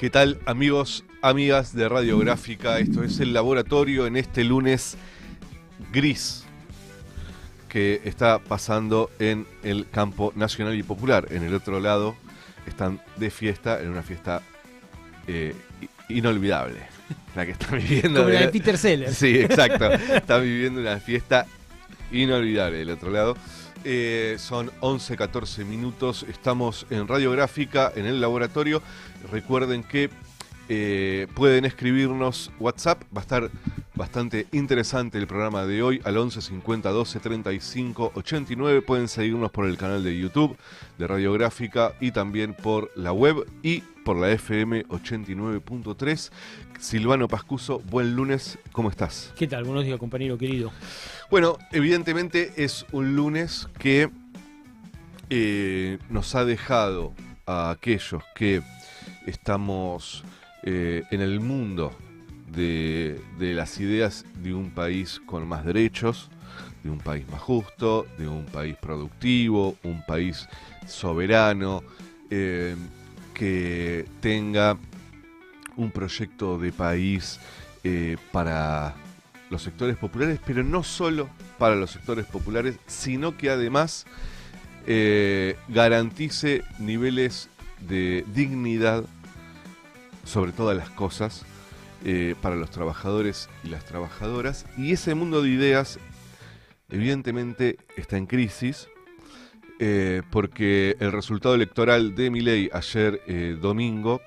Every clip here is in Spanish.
¿Qué tal, amigos, amigas de Radiográfica? Esto es El Laboratorio en este lunes gris que está pasando en el campo nacional y popular. En el otro lado están de fiesta, en una fiesta inolvidable. La que están viviendo. Como la de Peter Sellers. Sí, exacto. Están viviendo una fiesta inolvidable del otro lado. Son 11:14 minutos. Estamos en Radiográfica, en el laboratorio. Recuerden que pueden escribirnos WhatsApp. Va a estar bastante interesante el programa de hoy al 11 50 12 35 89. Pueden seguirnos por el canal de YouTube de Radiográfica y también por la web y por la FM 89.3. Silvano Pascuso, buen lunes, ¿cómo estás? ¿Qué tal? Buenos días, compañero querido. Bueno, evidentemente es un lunes que nos ha dejado a aquellos que estamos en el mundo de las ideas de un país con más derechos, de un país más justo, de un país productivo, un país soberano, que tenga un proyecto de país para los sectores populares, pero no solo para los sectores populares, sino que además garantice niveles de dignidad sobre todas las cosas para los trabajadores y las trabajadoras. Y ese mundo de ideas evidentemente está en crisis porque el resultado electoral de Milei ayer domingo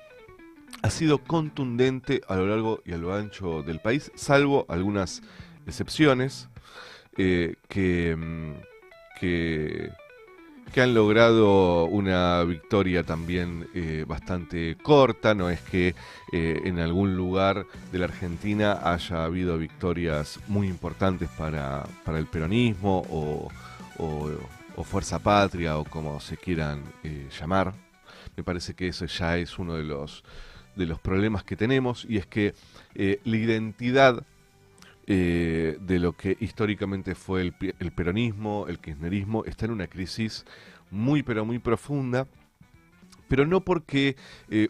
ha sido contundente a lo largo y a lo ancho del país, salvo algunas excepciones que han logrado una victoria también bastante corta. No es que en algún lugar de la Argentina haya habido victorias muy importantes para el peronismo o Fuerza Patria o como se quieran llamar. Me parece que eso ya es uno de los problemas que tenemos, y es que la identidad de lo que históricamente fue el peronismo, el kirchnerismo, está en una crisis muy pero muy profunda, pero no porque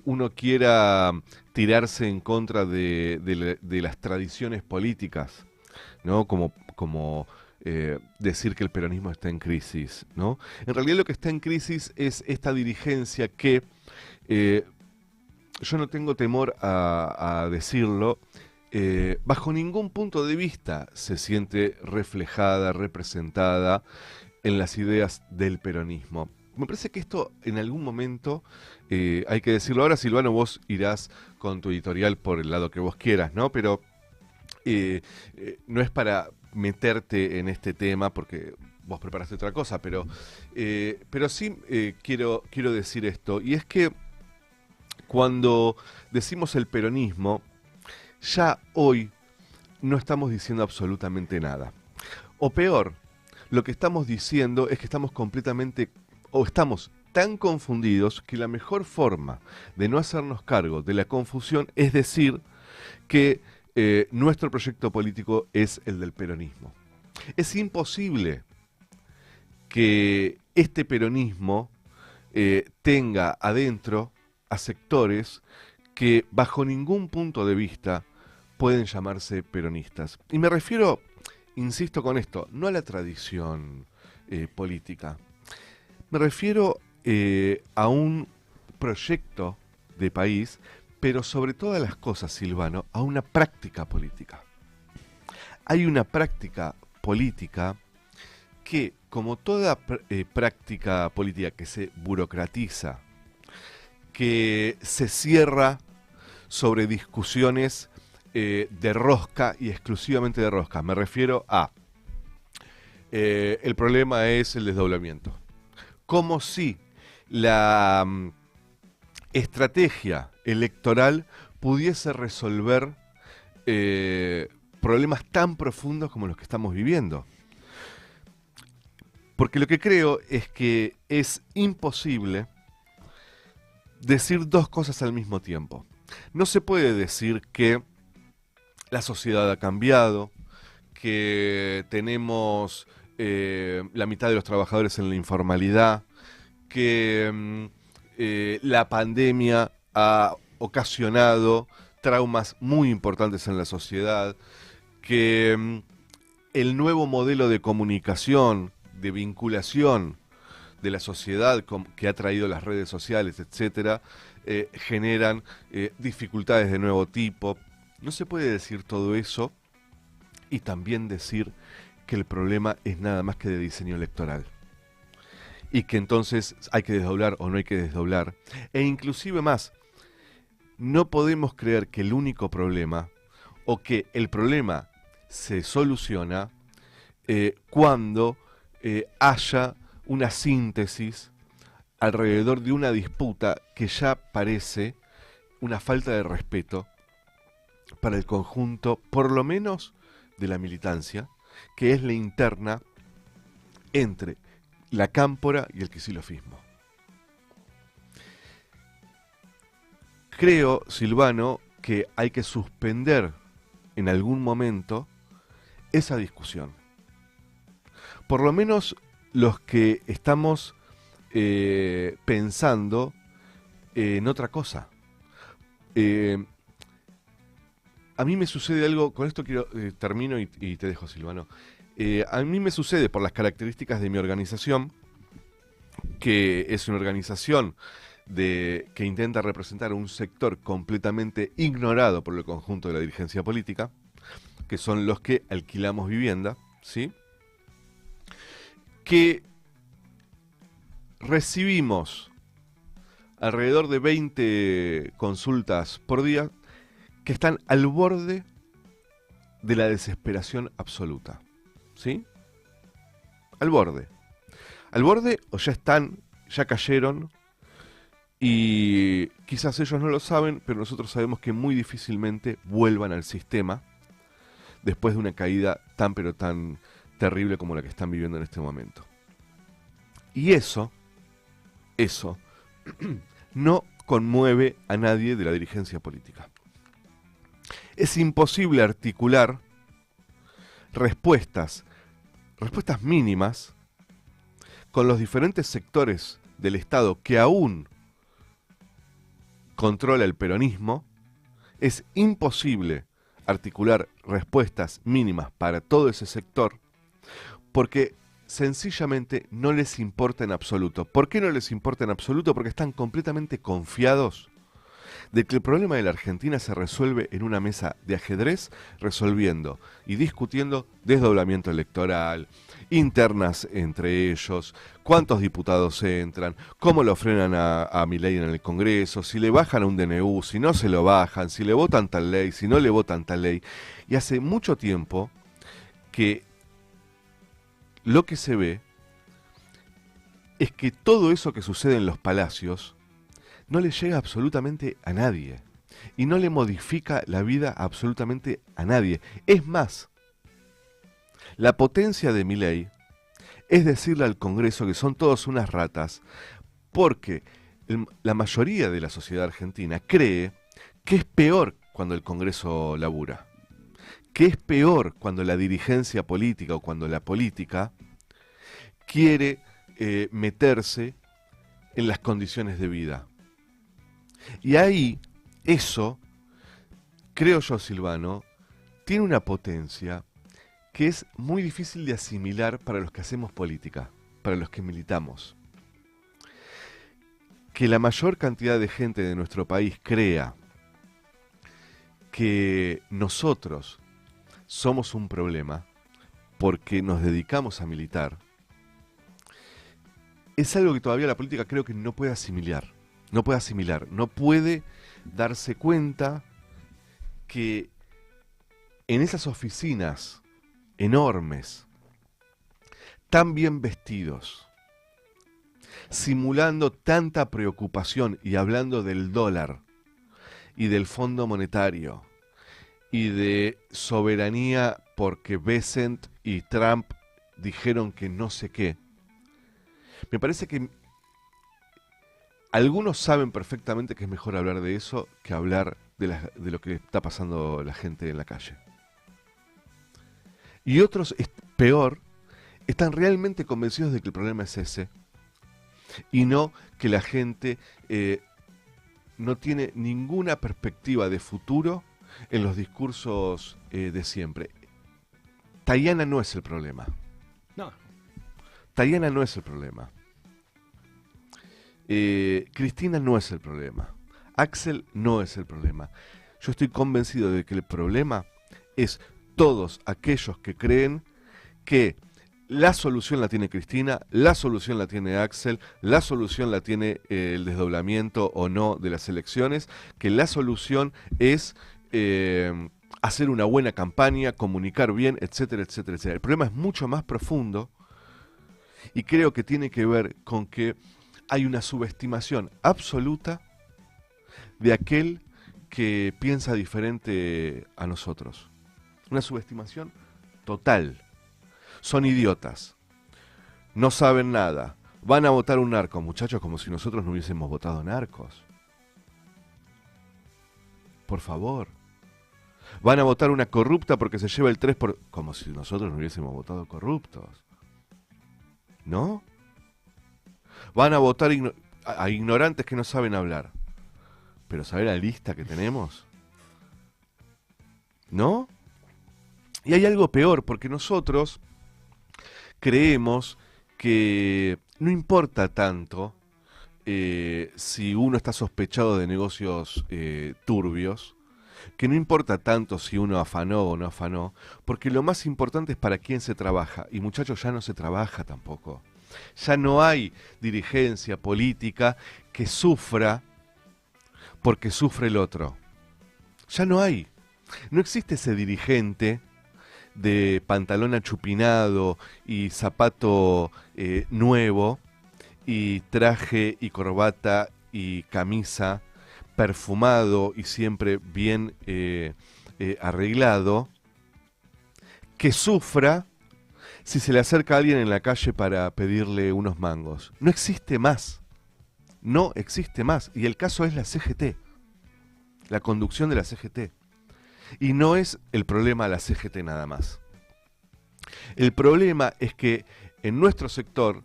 uno quiera tirarse en contra de las tradiciones políticas, ¿no? Como decir que el peronismo está en crisis, ¿no? En realidad lo que está en crisis es esta dirigencia que yo no tengo temor a decirlo, bajo ningún punto de vista se siente reflejada, representada en las ideas del peronismo. Me parece que esto en algún momento hay que decirlo. Ahora, Silvano, vos irás con tu editorial por el lado que vos quieras, ¿no? Pero no es para meterte en este tema porque vos preparaste otra cosa, pero sí quiero decir esto, y es que cuando decimos el peronismo, ya hoy no estamos diciendo absolutamente nada. O peor, lo que estamos diciendo es que estamos estamos tan confundidos que la mejor forma de no hacernos cargo de la confusión es decir que nuestro proyecto político es el del peronismo. Es imposible que este peronismo tenga adentro a sectores que bajo ningún punto de vista pueden llamarse peronistas. Y me refiero, insisto con esto, no a la tradición política. Me refiero a un proyecto de país, pero sobre todas las cosas, Silvano, a una práctica política. Hay una práctica política que, como toda práctica política que se burocratiza, que se cierra sobre discusiones de rosca y exclusivamente de rosca. Me refiero a el problema es el desdoblamiento. Como si la estrategia electoral pudiese resolver problemas tan profundos como los que estamos viviendo. Porque lo que creo es que es imposible decir dos cosas al mismo tiempo. No se puede decir que la sociedad ha cambiado, que tenemos la mitad de los trabajadores en la informalidad, que la pandemia ha ocasionado traumas muy importantes en la sociedad, que el nuevo modelo de comunicación, de vinculación de la sociedad que ha traído las redes sociales, etcétera, generan dificultades de nuevo tipo. No se puede decir todo eso y también decir que el problema es nada más que de diseño electoral y que entonces hay que desdoblar o no hay que desdoblar. E inclusive más, no podemos creer que el único problema o que el problema se soluciona cuando haya una síntesis alrededor de una disputa que ya parece una falta de respeto para el conjunto, por lo menos de la militancia, que es la interna entre la cámpora y el quisilofismo. Creo, Silvano, que hay que suspender en algún momento esa discusión. Por lo menos los que estamos pensando en otra cosa. A mí me sucede algo, con esto termino y te dejo, Silvano. A mí me sucede por las características de mi organización, que es una organización que intenta representar un sector completamente ignorado por el conjunto de la dirigencia política, que son los que alquilamos vivienda, ¿sí? Que recibimos alrededor de 20 consultas por día que están al borde de la desesperación absoluta, ¿sí? Al borde. Al borde o ya cayeron y quizás ellos no lo saben, pero nosotros sabemos que muy difícilmente vuelvan al sistema después de una caída tan pero tan terrible como la que están viviendo en este momento. Y eso no conmueve a nadie de la dirigencia política. Es imposible articular respuestas mínimas con los diferentes sectores del Estado que aún controla el peronismo. Es imposible articular respuestas mínimas para todo ese sector porque sencillamente no les importa en absoluto. ¿Por qué no les importa en absoluto? Porque están completamente confiados de que el problema de la Argentina se resuelve en una mesa de ajedrez, resolviendo y discutiendo desdoblamiento electoral, internas entre ellos, cuántos diputados entran, cómo lo frenan a Milei en el Congreso, si le bajan a un DNU, si no se lo bajan, si le votan tal ley, si no le votan tal ley. Y hace mucho tiempo que lo que se ve es que todo eso que sucede en los palacios no le llega absolutamente a nadie y no le modifica la vida absolutamente a nadie. Es más, la potencia de Milei es decirle al Congreso que son todos unas ratas porque la mayoría de la sociedad argentina cree que es peor cuando el Congreso labura, que es peor cuando la dirigencia política o cuando la política quiere meterse en las condiciones de vida. Y ahí, eso, creo yo, Silvano, tiene una potencia que es muy difícil de asimilar para los que hacemos política, para los que militamos. Que la mayor cantidad de gente de nuestro país crea que nosotros somos un problema porque nos dedicamos a militar, es algo que todavía la política creo que no puede asimilar. No puede darse cuenta que en esas oficinas enormes, tan bien vestidos, simulando tanta preocupación y hablando del dólar y del Fondo Monetario y de soberanía porque Bessent y Trump dijeron que no sé qué, me parece que algunos saben perfectamente que es mejor hablar de eso que hablar de lo que está pasando la gente en la calle. Y otros, peor, están realmente convencidos de que el problema es ese y no que la gente no tiene ninguna perspectiva de futuro en los discursos de siempre. Tayana no es el problema. No. Tayana no es el problema. Cristina no es el problema. Axel no es el problema. Yo estoy convencido de que el problema es todos aquellos que creen que la solución la tiene Cristina, la solución la tiene Axel, la solución la tiene el desdoblamiento o no de las elecciones, que la solución es hacer una buena campaña, comunicar bien, etcétera, etcétera, etcétera. El problema es mucho más profundo y creo que tiene que ver con que hay una subestimación absoluta de aquel que piensa diferente a nosotros. Una subestimación total. Son idiotas. No saben nada. Van a votar un narco, muchachos, como si nosotros no hubiésemos votado narcos. Por favor. Van a votar una corrupta porque se lleva el 3%, como si nosotros no hubiésemos votado corruptos. ¿No? Van a votar a ignorantes que no saben hablar. Pero ¿sabe la lista que tenemos? ¿No? Y hay algo peor, porque nosotros creemos que no importa tanto si uno está sospechado de negocios turbios, que no importa tanto si uno afanó o no afanó, porque lo más importante es para quién se trabaja. Y muchachos, ya no se trabaja tampoco. Ya no hay dirigencia política que sufra porque sufre el otro. Ya no hay. No existe ese dirigente de pantalón achupinado y zapato nuevo y traje y corbata y camisa perfumado y siempre bien arreglado, que sufra si se le acerca a alguien en la calle para pedirle unos mangos. No existe más. No existe más. Y el caso es la CGT. La conducción de la CGT. Y no es el problema la CGT nada más. El problema es que en nuestro sector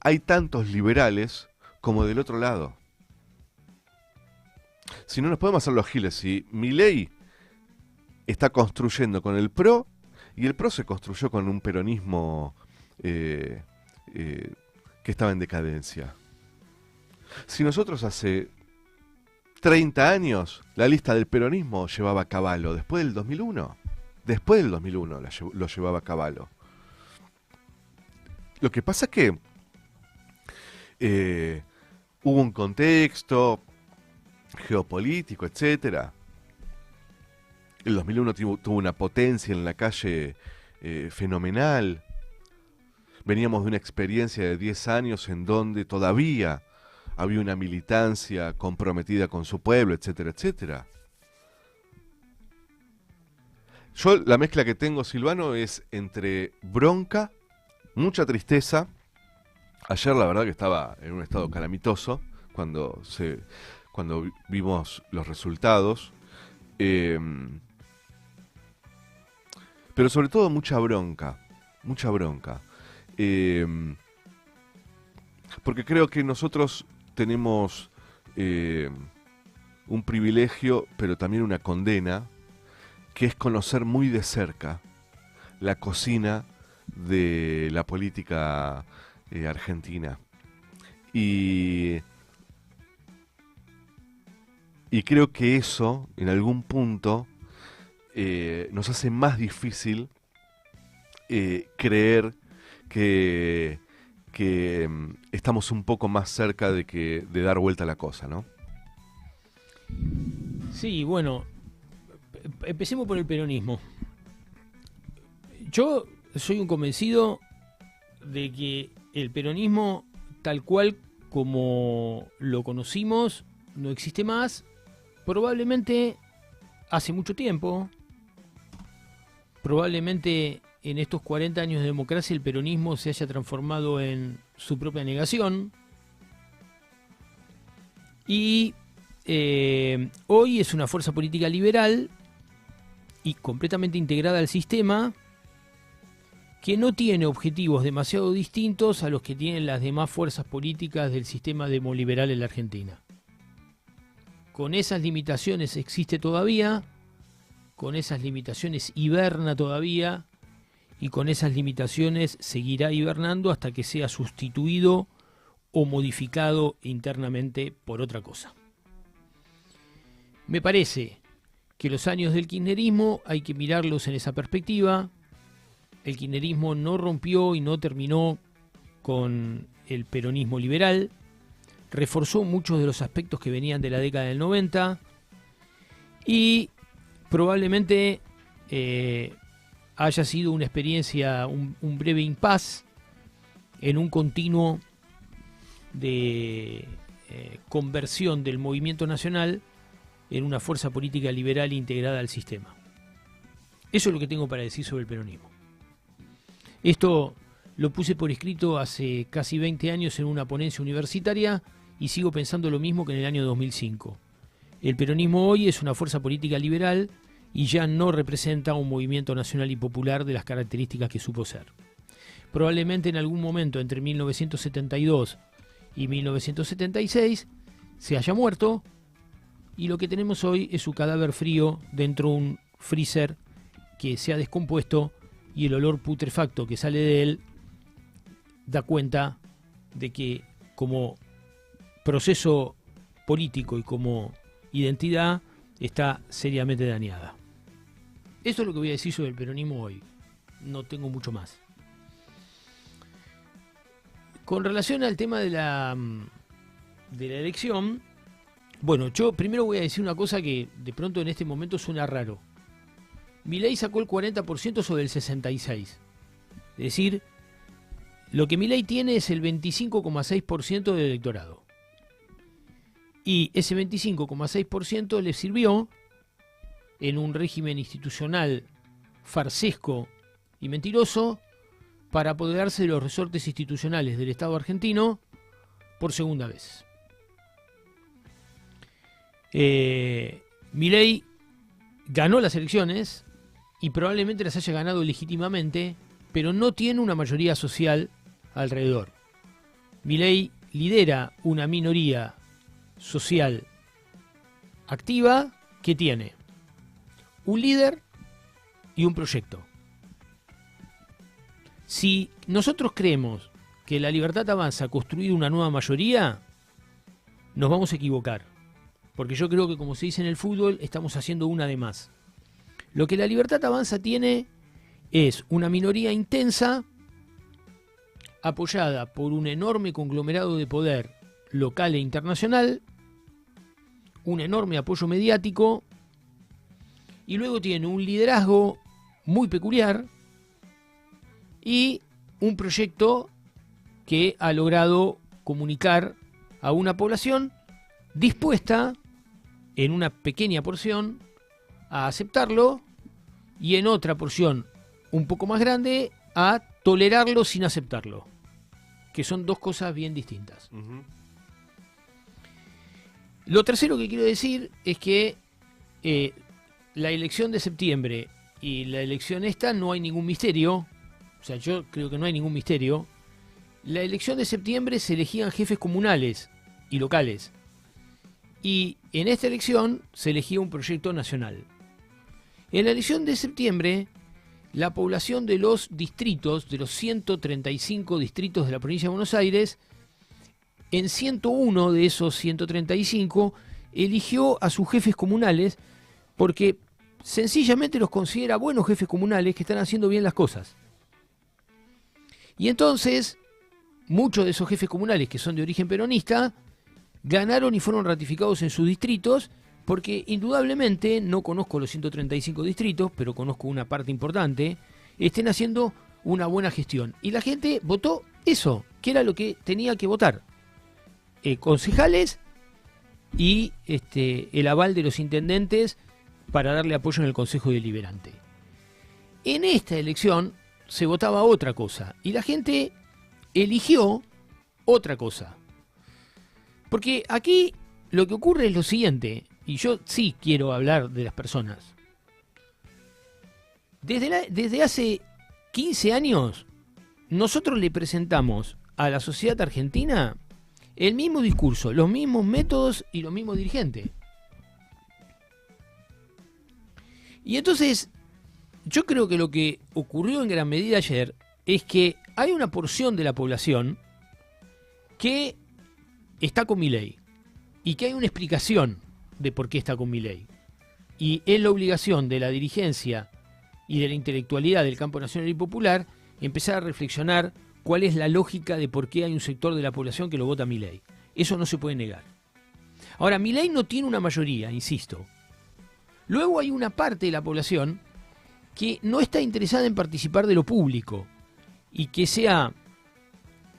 hay tantos liberales como del otro lado. Si no nos podemos hacer los giles, si Milei está construyendo con el PRO y el PRO se construyó con un peronismo que estaba en decadencia. Si nosotros hace 30 años la lista del peronismo llevaba a Cavallo, después del 2001 lo llevaba a Cavallo. Lo que pasa es que hubo un contexto geopolítico, etcétera. El 2001 tuvo una potencia en la calle fenomenal. Veníamos de una experiencia de 10 años en donde todavía había una militancia comprometida con su pueblo, etcétera, etcétera. Yo la mezcla que tengo, Silvano, es entre bronca, mucha tristeza. Ayer la verdad que estaba en un estado calamitoso cuando vimos los resultados. Pero sobre todo mucha bronca. Mucha bronca. Porque creo que nosotros tenemos un privilegio, pero también una condena, que es conocer muy de cerca la cocina de la política argentina. Y creo que eso, en algún punto, nos hace más difícil creer que estamos un poco más cerca de dar vuelta a la cosa, ¿no? Sí, bueno, empecemos por el peronismo. Yo soy un convencido de que el peronismo, tal cual como lo conocimos, no existe más. Probablemente hace mucho tiempo, probablemente en estos 40 años de democracia el peronismo se haya transformado en su propia negación. Y hoy es una fuerza política liberal y completamente integrada al sistema, que no tiene objetivos demasiado distintos a los que tienen las demás fuerzas políticas del sistema demoliberal en la Argentina. Con esas limitaciones existe todavía, con esas limitaciones hiberna todavía, y con esas limitaciones seguirá hibernando hasta que sea sustituido o modificado internamente por otra cosa. Me parece que los años del kirchnerismo hay que mirarlos en esa perspectiva. El kirchnerismo no rompió y no terminó con el peronismo liberal, reforzó muchos de los aspectos que venían de la década del 90 y probablemente haya sido una experiencia, un breve impas en un continuo de conversión del movimiento nacional en una fuerza política liberal integrada al sistema. Eso es lo que tengo para decir sobre el peronismo. Esto lo puse por escrito hace casi 20 años en una ponencia universitaria y sigo pensando lo mismo que en el año 2005. El peronismo hoy es una fuerza política liberal y ya no representa un movimiento nacional y popular de las características que supo ser. Probablemente en algún momento entre 1972 y 1976 se haya muerto y lo que tenemos hoy es su cadáver frío dentro de un freezer que se ha descompuesto y el olor putrefacto que sale de él da cuenta de que como proceso político y como identidad está seriamente dañada. Eso es lo que voy a decir sobre el peronismo hoy. No tengo mucho más. Con relación al tema de la elección, bueno, yo primero voy a decir una cosa que de pronto en este momento suena raro. Milei sacó el 40% sobre el 66%. Es decir, lo que Milei tiene es el 25,6% del electorado. Y ese 25,6% le sirvió en un régimen institucional farsesco y mentiroso para apoderarse de los resortes institucionales del Estado argentino por segunda vez. Milei ganó las elecciones y probablemente las haya ganado legítimamente, pero no tiene una mayoría social alrededor. Milei lidera una minoría social activa que tiene un líder y un proyecto. Si nosotros creemos que La Libertad Avanza ha construido una nueva mayoría, nos vamos a equivocar. Porque yo creo que, como se dice en el fútbol, estamos haciendo una de más. Lo que La Libertad Avanza tiene es una minoría intensa apoyada por un enorme conglomerado de poder local e internacional, un enorme apoyo mediático y luego tiene un liderazgo muy peculiar y un proyecto que ha logrado comunicar a una población dispuesta en una pequeña porción a aceptarlo y en otra porción un poco más grande a tolerarlo sin aceptarlo, que son dos cosas bien distintas. Lo tercero que quiero decir es que la elección de septiembre y la elección esta no hay ningún misterio. O sea, yo creo que no hay ningún misterio. La elección de septiembre se elegían jefes comunales y locales. Y en esta elección se elegía un proyecto nacional. En la elección de septiembre, la población de los distritos, de los 135 distritos de la provincia de Buenos Aires, en 101 de esos 135 eligió a sus jefes comunales porque sencillamente los considera buenos jefes comunales que están haciendo bien las cosas. Y entonces, muchos de esos jefes comunales que son de origen peronista ganaron y fueron ratificados en sus distritos porque indudablemente, no conozco los 135 distritos, pero conozco una parte importante, estén haciendo una buena gestión. Y la gente votó eso, que era lo que tenía que votar. Concejales y el aval de los intendentes para darle apoyo en el Consejo Deliberante. En esta elección se votaba otra cosa y la gente eligió otra cosa. Porque aquí lo que ocurre es lo siguiente, y yo sí quiero hablar de las personas. Desde hace 15 años, nosotros le presentamos a la sociedad argentina el mismo discurso, los mismos métodos y los mismos dirigentes. Y entonces, yo creo que lo que ocurrió en gran medida ayer es que hay una porción de la población que está con Milei y que hay una explicación de por qué está con Milei. Y es la obligación de la dirigencia y de la intelectualidad del campo nacional y popular empezar a reflexionar cuál es la lógica de por qué hay un sector de la población que lo vota a Milei. Eso no se puede negar. Ahora, Milei no tiene una mayoría, insisto. Luego hay una parte de la población que no está interesada en participar de lo público y que sea,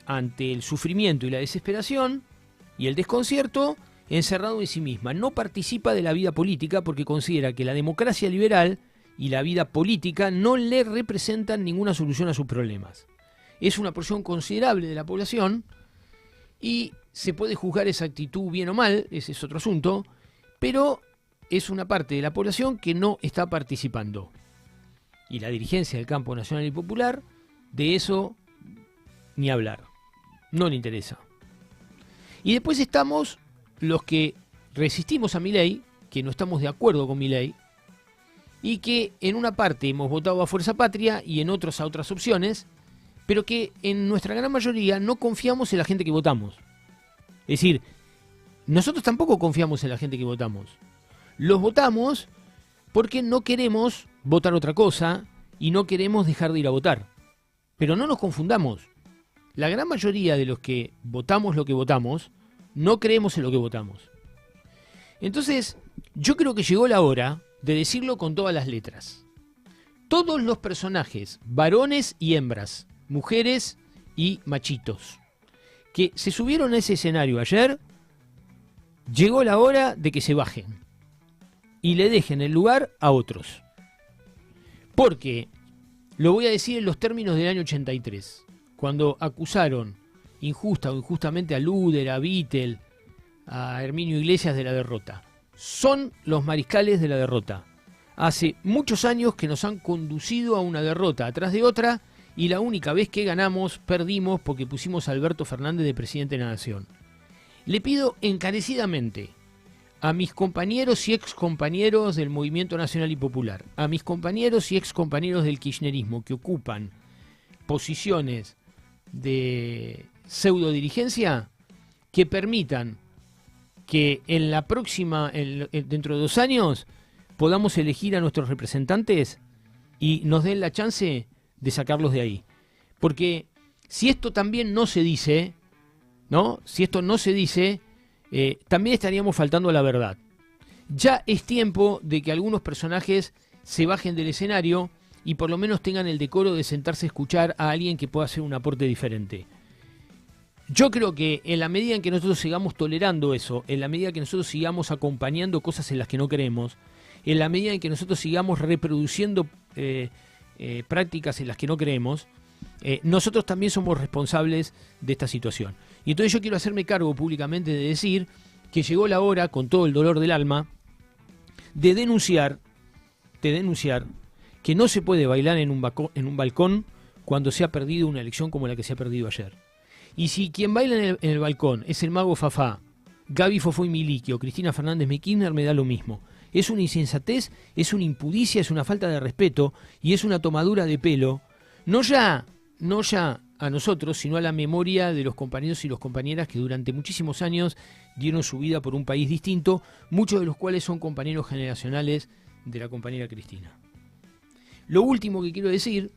ante el sufrimiento y la desesperación y el desconcierto, encerrado en sí misma. No participa de la vida política porque considera que la democracia liberal y la vida política no le representan ninguna solución a sus problemas. Es una porción considerable de la población y se puede juzgar esa actitud bien o mal, ese es otro asunto, pero es una parte de la población que no está participando. Y la dirigencia del campo nacional y popular, de eso ni hablar. No le interesa. Y después estamos los que resistimos a Milei, que no estamos de acuerdo con Milei, y que en una parte hemos votado a Fuerza Patria y en otros a otras opciones, pero que en nuestra gran mayoría no confiamos en la gente que votamos. Es decir, nosotros tampoco confiamos en la gente que votamos. Los votamos porque no queremos votar otra cosa y no queremos dejar de ir a votar. Pero no nos confundamos. La gran mayoría de los que votamos lo que votamos, no creemos en lo que votamos. Entonces, yo creo que llegó la hora de decirlo con todas las letras. Todos los personajes, varones y hembras, mujeres y machitos, que se subieron a ese escenario ayer, llegó la hora de que se bajen y le dejen el lugar a otros. Porque, lo voy a decir en los términos del año 83, cuando acusaron injusta o injustamente a Luder, a Vittel, a Herminio Iglesias de la derrota. Son los mariscales de la derrota. Hace muchos años que nos han conducido a una derrota atrás de otra y la única vez que ganamos, perdimos porque pusimos a Alberto Fernández de presidente de la Nación. Le pido encarecidamente a mis compañeros y excompañeros del Movimiento Nacional y Popular, a mis compañeros y excompañeros del kirchnerismo que ocupan posiciones de pseudodirigencia, que permitan que en la próxima, dentro de 2 años, podamos elegir a nuestros representantes y nos den la chance de sacarlos de ahí. Porque si esto también no se dice, ¿no? Si esto no se dice, también estaríamos faltando a la verdad. Ya es tiempo de que algunos personajes se bajen del escenario y por lo menos tengan el decoro de sentarse a escuchar a alguien que pueda hacer un aporte diferente. Yo creo que en la medida en que nosotros sigamos tolerando eso, en la medida que nosotros sigamos acompañando cosas en las que no creemos, en la medida en que nosotros sigamos reproduciendo prácticas en las que no creemos, nosotros también somos responsables de esta situación. Y entonces yo quiero hacerme cargo públicamente de decir que llegó la hora, con todo el dolor del alma, de denunciar que no se puede bailar en un balcón cuando se ha perdido una elección como la que se ha perdido ayer. Y si quien baila en el balcón es el mago Fafá, Gaby Fofó y Miliki o Cristina Fernández Kirchner, me da lo mismo. Es una insensatez, es una impudicia, es una falta de respeto y es una tomadura de pelo, no ya a nosotros, sino a la memoria de los compañeros y las compañeras que durante muchísimos años dieron su vida por un país distinto, muchos de los cuales son compañeros generacionales de la compañera Cristina. Lo último que quiero decir,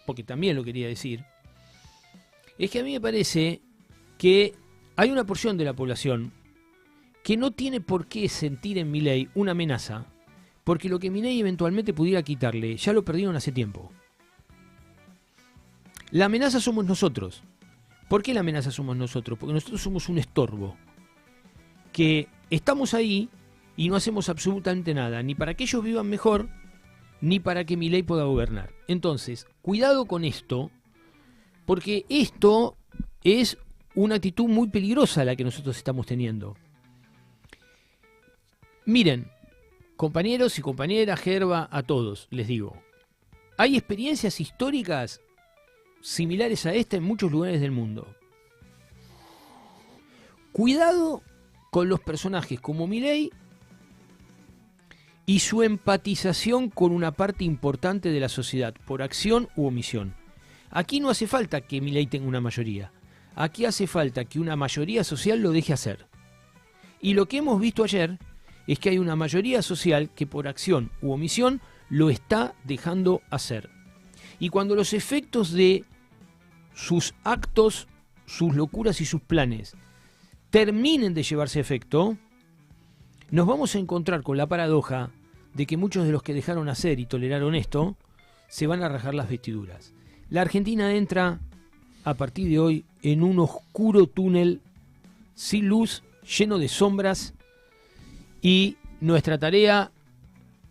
porque también lo quería decir, es que a mí me parece que hay una porción de la población que no tiene por qué sentir en Milei una amenaza, porque lo que Milei eventualmente pudiera quitarle, ya lo perdieron hace tiempo. La amenaza somos nosotros. ¿Por qué la amenaza somos nosotros? Porque nosotros somos un estorbo, que estamos ahí y no hacemos absolutamente nada, ni para que ellos vivan mejor, ni para que Milei pueda gobernar. Entonces, cuidado con esto, porque esto es una actitud muy peligrosa la que nosotros estamos teniendo. Miren, compañeros y compañeras, Gerba, a todos, les digo, Hay experiencias históricas similares a esta en muchos lugares del mundo. Cuidado con los personajes como Milei y su empatización con una parte importante de la sociedad, por acción u omisión. Aquí no hace falta que Milei tenga una mayoría. Aquí hace falta que una mayoría social lo deje hacer. Y lo que hemos visto ayer es que hay una mayoría social que por acción u omisión lo está dejando hacer. Y cuando los efectos de sus actos, sus locuras y sus planes terminen de llevarse a efecto, nos vamos a encontrar con la paradoja de que muchos de los que dejaron hacer y toleraron esto se van a rajar las vestiduras. La Argentina entra a partir de hoy en un oscuro túnel sin luz, lleno de sombras, y nuestra tarea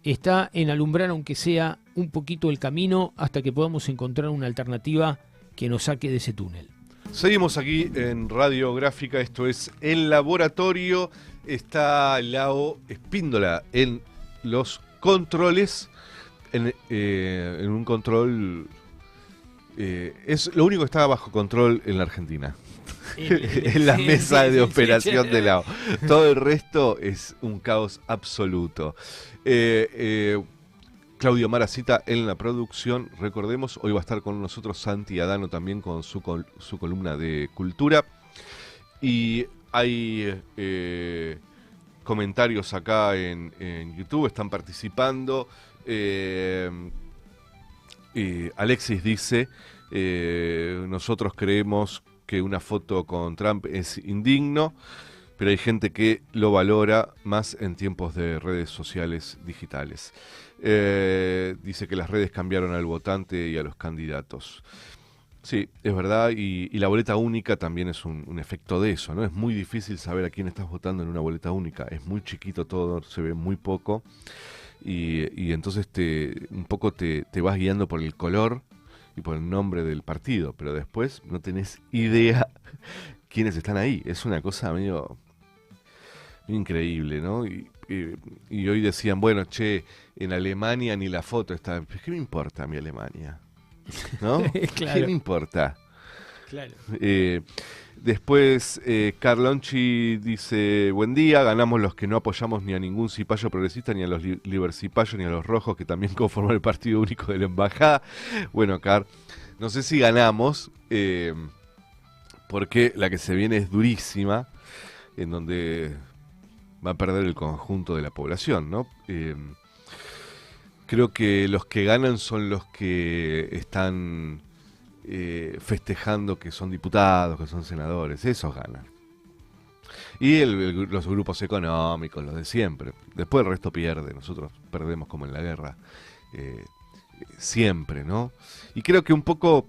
está en alumbrar aunque sea un poquito el camino hasta que podamos encontrar una alternativa que nos saque de ese túnel. Seguimos aquí en Radiográfica, esto es El Laboratorio. Está Lao Espíndola en los controles, en un control... es lo único que está bajo control en la Argentina. En la mesa de operación de Lao. Todo el resto es un caos absoluto. Claudio Maracita en la producción. Recordemos, hoy va a estar con nosotros Santi Adano también con su columna de cultura. Y hay comentarios acá en YouTube, están participando. Alexis dice, nosotros creemos que una foto con Trump es indigno, pero hay gente que lo valora más en tiempos de redes sociales digitales. Dice que las redes cambiaron al votante y a los candidatos. Sí, es verdad, y la boleta única también es un efecto de eso, ¿no? Es muy difícil saber a quién estás votando en una boleta única, es muy chiquito todo, se ve muy poco, y entonces un poco te vas guiando por el color y por el nombre del partido, pero después no tenés idea quiénes están ahí. Es una cosa medio increíble, ¿no? Y hoy decían, bueno, che, en Alemania ni la foto está. ¿Qué me importa a mi Alemania? ¿No? Claro. ¿Qué me importa? Claro. Después, Carlonchi dice, buen día, ganamos los que no apoyamos ni a ningún cipayo progresista, ni a los libercipayos, ni a los rojos, que también conforman el partido único de la embajada. Bueno, Car, no sé si ganamos, porque la que se viene es durísima, en donde va a perder el conjunto de la población, ¿no? Creo que los que ganan son los que están festejando que son diputados, que son senadores, esos ganan. Y los grupos económicos, los de siempre. Después el resto pierde, nosotros perdemos como en la guerra, siempre, ¿no? Y creo que un poco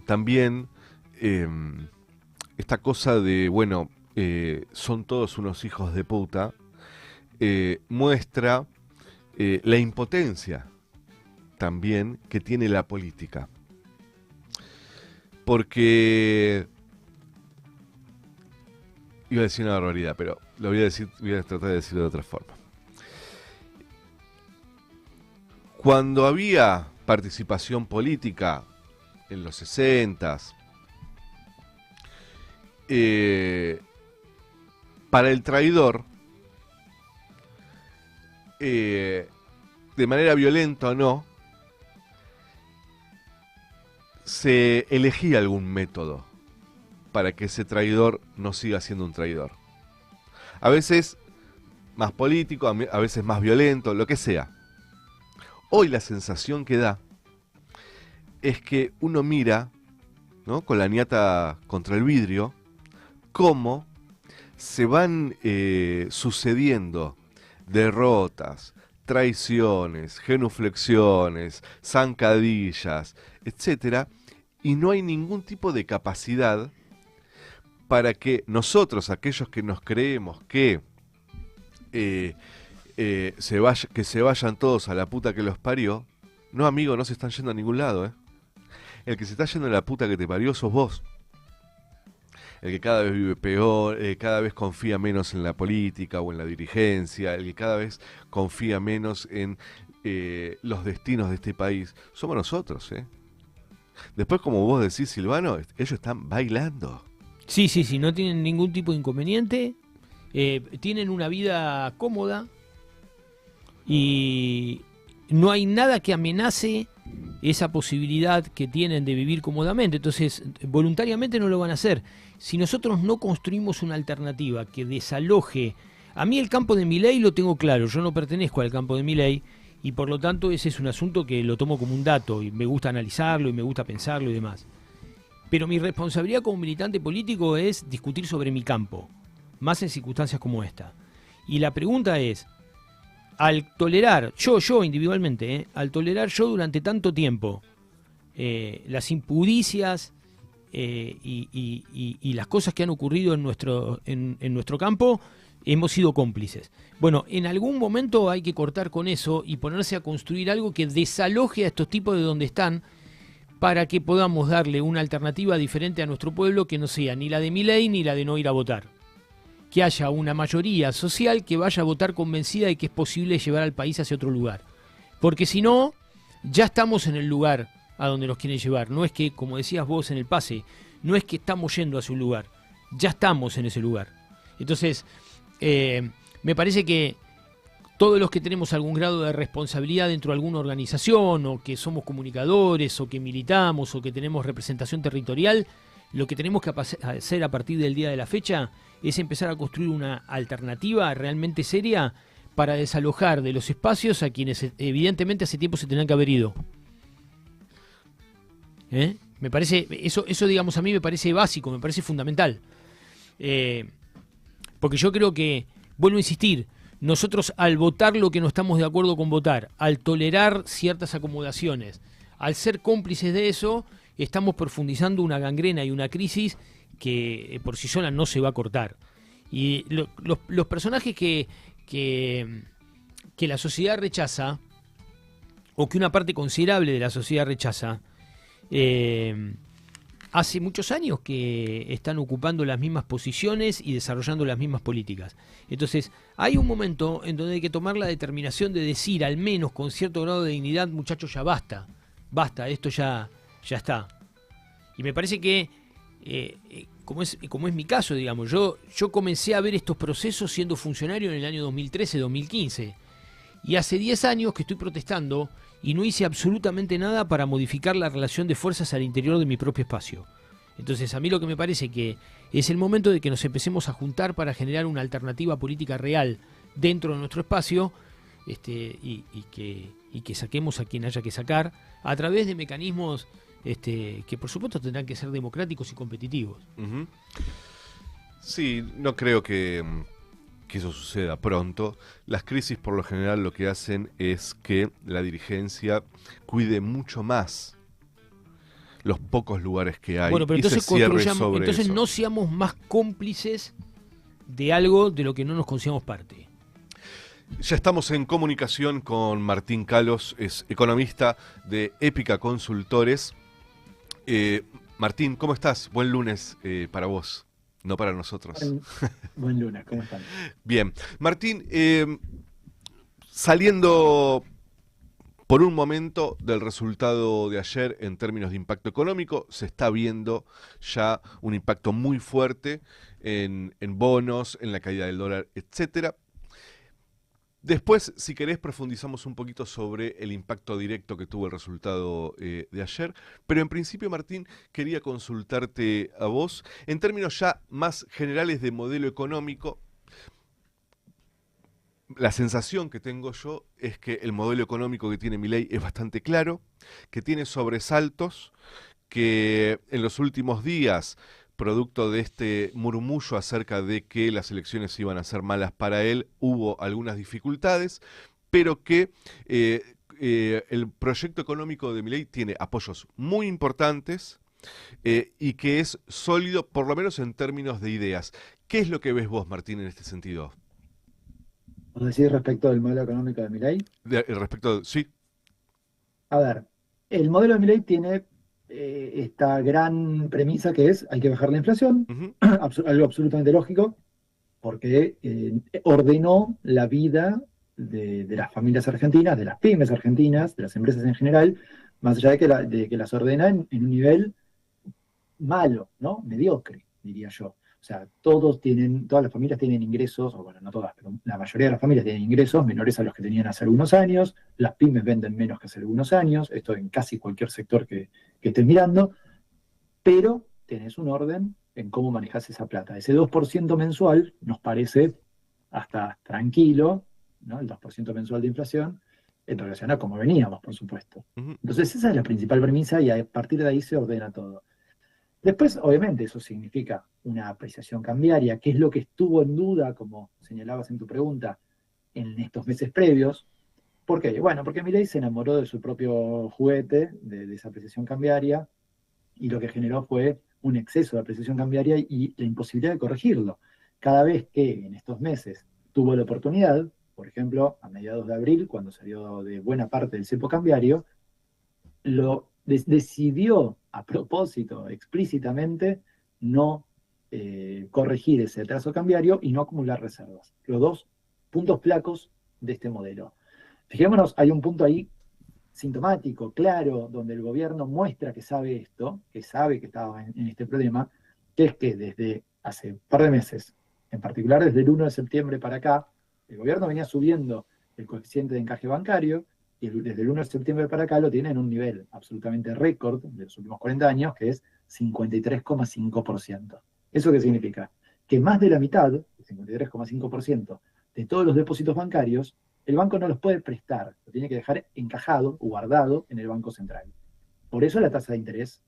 también esta cosa de, bueno, son todos unos hijos de puta, muestra la impotencia también que tiene la política. Porque iba a decir una barbaridad, pero lo voy a tratar de decirlo de otra forma. Cuando había participación política en los 60s, para el traidor, de manera violenta o no, se elegía algún método para que ese traidor no siga siendo un traidor. A veces más político, a veces más violento, lo que sea. Hoy la sensación que da es que uno mira, ¿no?, con la ñata contra el vidrio, cómo se van sucediendo derrotas, traiciones, genuflexiones, zancadillas, etcétera, y no hay ningún tipo de capacidad para que nosotros, aquellos que nos creemos que se vayan todos a la puta que los parió. No, amigo, no se están yendo a ningún lado, ¿eh? El que se está yendo a la puta que te parió sos vos. El que cada vez vive peor, cada vez confía menos en la política o en la dirigencia, el que cada vez confía menos en los destinos de este país, somos nosotros, ¿eh? Después, como vos decís, Silvano, ellos están bailando. Sí, sí, sí, no tienen ningún tipo de inconveniente, tienen una vida cómoda y no hay nada que amenace esa posibilidad que tienen de vivir cómodamente. Entonces, voluntariamente no lo van a hacer. Si nosotros no construimos una alternativa que desaloje... A mí el campo de Milei lo tengo claro, yo no pertenezco al campo de Milei y por lo tanto ese es un asunto que lo tomo como un dato y me gusta analizarlo y me gusta pensarlo y demás. Pero mi responsabilidad como militante político es discutir sobre mi campo, más en circunstancias como esta. Y la pregunta es, al tolerar, yo individualmente, al tolerar yo durante tanto tiempo las impudicias y las cosas que han ocurrido en nuestro campo, hemos sido cómplices. Bueno, en algún momento hay que cortar con eso y ponerse a construir algo que desaloje a estos tipos de donde están para que podamos darle una alternativa diferente a nuestro pueblo que no sea ni la de Milei ni la de no ir a votar. Que haya una mayoría social que vaya a votar convencida de que es posible llevar al país hacia otro lugar. Porque si no, ya estamos en el lugar a donde nos quieren llevar. No es que, como decías vos en el pase, no es que estamos yendo hacia un lugar. Ya estamos en ese lugar. Entonces, me parece que todos los que tenemos algún grado de responsabilidad dentro de alguna organización, o que somos comunicadores, o que militamos, o que tenemos representación territorial, lo que tenemos que hacer a partir del día de la fecha es empezar a construir una alternativa realmente seria para desalojar de los espacios a quienes evidentemente hace tiempo se tenían que haber ido. Me parece, eso digamos a mí me parece básico, me parece fundamental. Porque yo creo que, vuelvo a insistir, nosotros al votar lo que no estamos de acuerdo con votar, al tolerar ciertas acomodaciones, al ser cómplices de eso, estamos profundizando una gangrena y una crisis que por sí sola no se va a cortar. Y los personajes que la sociedad rechaza, o que una parte considerable de la sociedad rechaza, hace muchos años que están ocupando las mismas posiciones y desarrollando las mismas políticas. Entonces, hay un momento en donde hay que tomar la determinación de decir, al menos con cierto grado de dignidad, muchachos, ya basta, esto ya está. Y me parece que, como es mi caso, digamos, yo comencé a ver estos procesos siendo funcionario en el año 2013-2015. Y hace 10 años que estoy protestando y no hice absolutamente nada para modificar la relación de fuerzas al interior de mi propio espacio. Entonces, a mí lo que me parece que es el momento de que nos empecemos a juntar para generar una alternativa política real dentro de nuestro espacio, y que saquemos a quien haya que sacar a través de mecanismos que por supuesto tendrán que ser democráticos y competitivos. Uh-huh. Sí, no creo que eso suceda pronto. Las crisis por lo general lo que hacen es que la dirigencia cuide mucho más los pocos lugares que hay. Bueno, pero y entonces se cierre sobre entonces eso. no seamos más cómplices de algo de lo que no nos consideramos parte. Ya estamos en comunicación con Martín Calos, es economista de Épica Consultores. Martín, ¿cómo estás? Buen lunes para vos, no para nosotros. Buen lunes, ¿cómo están? Bien. Martín, saliendo por un momento del resultado de ayer en términos de impacto económico, se está viendo ya un impacto muy fuerte en bonos, en la caída del dólar, etcétera. Después, si querés, profundizamos un poquito sobre el impacto directo que tuvo el resultado de ayer. Pero en principio, Martín, quería consultarte a vos, en términos ya más generales de modelo económico. La sensación que tengo yo es que el modelo económico que tiene Milei es bastante claro, que tiene sobresaltos, que en los últimos días, producto de este murmullo acerca de que las elecciones iban a ser malas para él, hubo algunas dificultades, pero que el proyecto económico de Milei tiene apoyos muy importantes y que es sólido, por lo menos en términos de ideas. ¿Qué es lo que ves vos, Martín, en este sentido? ¿Os decís respecto del modelo económico de Milei? Sí. A ver, el modelo de Milei tiene esta gran premisa que es, hay que bajar la inflación, Uh-huh. algo absolutamente lógico, porque ordenó la vida de las familias argentinas, de las pymes argentinas, de las empresas en general, más allá de que las ordena en un nivel malo, ¿no? Mediocre, diría yo. O sea, todas las familias tienen ingresos, o bueno, no todas, pero la mayoría de las familias tienen ingresos menores a los que tenían hace algunos años, las pymes venden menos que hace algunos años, esto en casi cualquier sector que estés mirando, pero tenés un orden en cómo manejás esa plata. Ese 2% mensual nos parece hasta tranquilo, ¿no? El 2% mensual de inflación, en relación a cómo veníamos, por supuesto. Ujú. Entonces esa es la principal premisa y a partir de ahí se ordena todo. Después, obviamente, eso significa una apreciación cambiaria, que es lo que estuvo en duda, como señalabas en tu pregunta, en estos meses previos. ¿Por qué? Bueno, porque Milei se enamoró de su propio juguete, de esa apreciación cambiaria, y lo que generó fue un exceso de apreciación cambiaria y la imposibilidad de corregirlo. Cada vez que en estos meses tuvo la oportunidad, por ejemplo, a mediados de abril, cuando salió de buena parte del cepo cambiario, decidió a propósito, explícitamente, no corregir ese atraso cambiario y no acumular reservas. Los dos puntos flacos de este modelo. Fijémonos, hay un punto ahí sintomático, claro, donde el gobierno muestra que sabe esto, que sabe que estaba en este problema, que es que desde hace un par de meses, en particular desde el 1 de septiembre para acá, el gobierno venía subiendo el coeficiente de encaje bancario y desde el 1 de septiembre para acá lo tiene en un nivel absolutamente récord de los últimos 40 años, que es 53,5%. ¿Eso qué significa? Que más de la mitad, el 53,5% de todos los depósitos bancarios, el banco no los puede prestar, lo tiene que dejar encajado o guardado en el Banco Central. Por eso la tasa de interés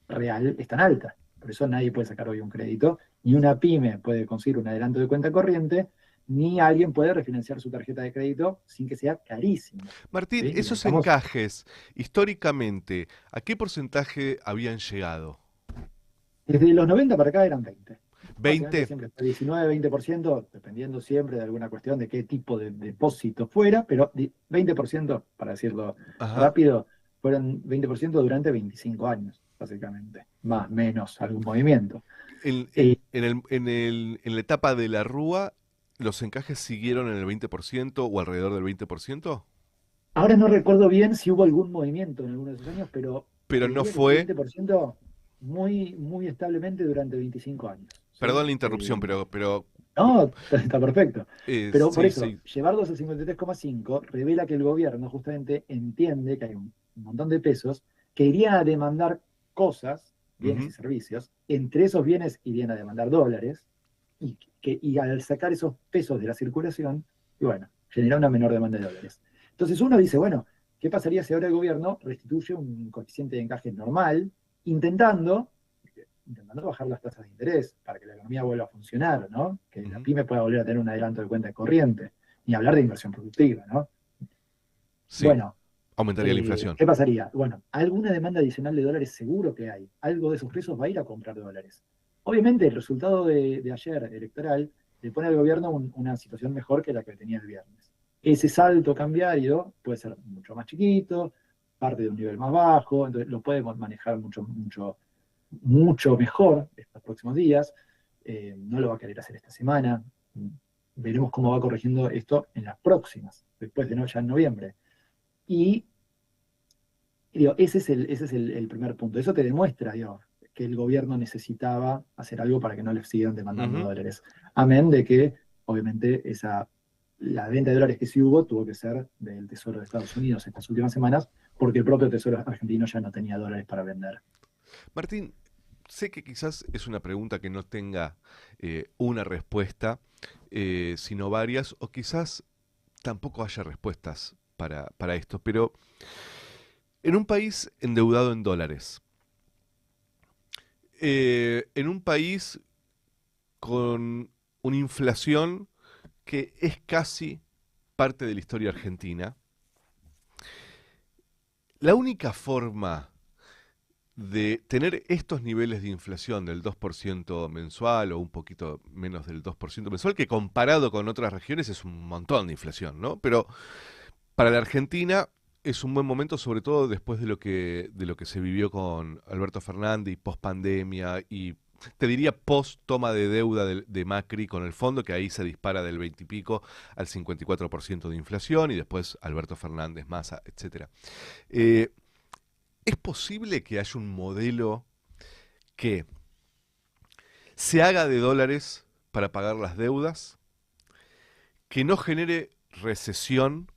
real es tan alta. Por eso nadie puede sacar hoy un crédito, ni una pyme puede conseguir un adelanto de cuenta corriente, ni alguien puede refinanciar su tarjeta de crédito sin que sea carísimo. Martín, ¿Sí? esos encajes, históricamente, ¿a qué porcentaje habían llegado? Desde los 90 para acá eran 20. Básicamente ¿20? siempre fue 19, 20%, dependiendo siempre de alguna cuestión de qué tipo de depósito fuera, pero 20%, para decirlo Ajá. rápido, fueron 20% durante 25 años, básicamente. Más, menos, algún movimiento. Eh, En la etapa de la Rúa, ¿los encajes siguieron en el 20% o alrededor del 20%? Ahora no recuerdo bien si hubo algún movimiento en alguno de esos años, pero Pero te no diría que fue fue, 20% muy, muy establemente durante 25 años. ¿Sí? perdón la interrupción, pero No, está perfecto. Pero por sí, eso, sí. llevarlos a 53,5 revela que el gobierno justamente entiende que hay un montón de pesos que irían a demandar cosas, bienes y Ujú. servicios, entre esos bienes irían a demandar dólares, y al sacar esos pesos de la circulación, y bueno, genera una menor demanda de dólares. Entonces uno dice, bueno, ¿qué pasaría si ahora el gobierno restituye un coeficiente de encaje normal, intentando bajar las tasas de interés para que la economía vuelva a funcionar, ¿no? Que la Ujú. pyme pueda volver a tener un adelanto de cuenta corriente, ni hablar de inversión productiva, ¿no? Sí, Bueno, aumentaría la inflación. ¿qué pasaría? Bueno, alguna demanda adicional de dólares seguro que hay. Algo de esos pesos va a ir a comprar dólares. Obviamente, el resultado de ayer electoral le pone al gobierno una situación mejor que la que tenía el viernes. Ese salto cambiario puede ser mucho más chiquito, parte de un nivel más bajo, entonces lo podemos manejar mucho, mucho, mucho mejor estos próximos días. No lo va a querer hacer esta semana. Veremos cómo va corrigiendo esto en las próximas, después de no, ya en noviembre. Y digo, ese es el primer punto. Eso te demuestra, digo, que el gobierno necesitaba hacer algo para que no le sigan demandando Ujú. dólares. Amén de que, obviamente, la venta de dólares que sí hubo tuvo que ser del Tesoro de Estados Unidos estas últimas semanas, porque el propio Tesoro argentino ya no tenía dólares para vender. Martín, sé que quizás es una pregunta que no tenga una respuesta, sino varias, o quizás tampoco haya respuestas para esto, pero en un país endeudado en dólares, en un país con una inflación que es casi parte de la historia argentina, la única forma de tener estos niveles de inflación del 2% mensual o un poquito menos del 2% mensual, que comparado con otras regiones es un montón de inflación, ¿no? Pero para la Argentina es un buen momento, sobre todo después de lo que se vivió con Alberto Fernández y post pandemia y te diría post toma de deuda de Macri con el fondo, que ahí se dispara del 20 y pico al 54% de inflación, y después Alberto Fernández, Massa, etcétera. Eh, ¿Es posible que haya un modelo que se haga de dólares para pagar las deudas, que no genere recesión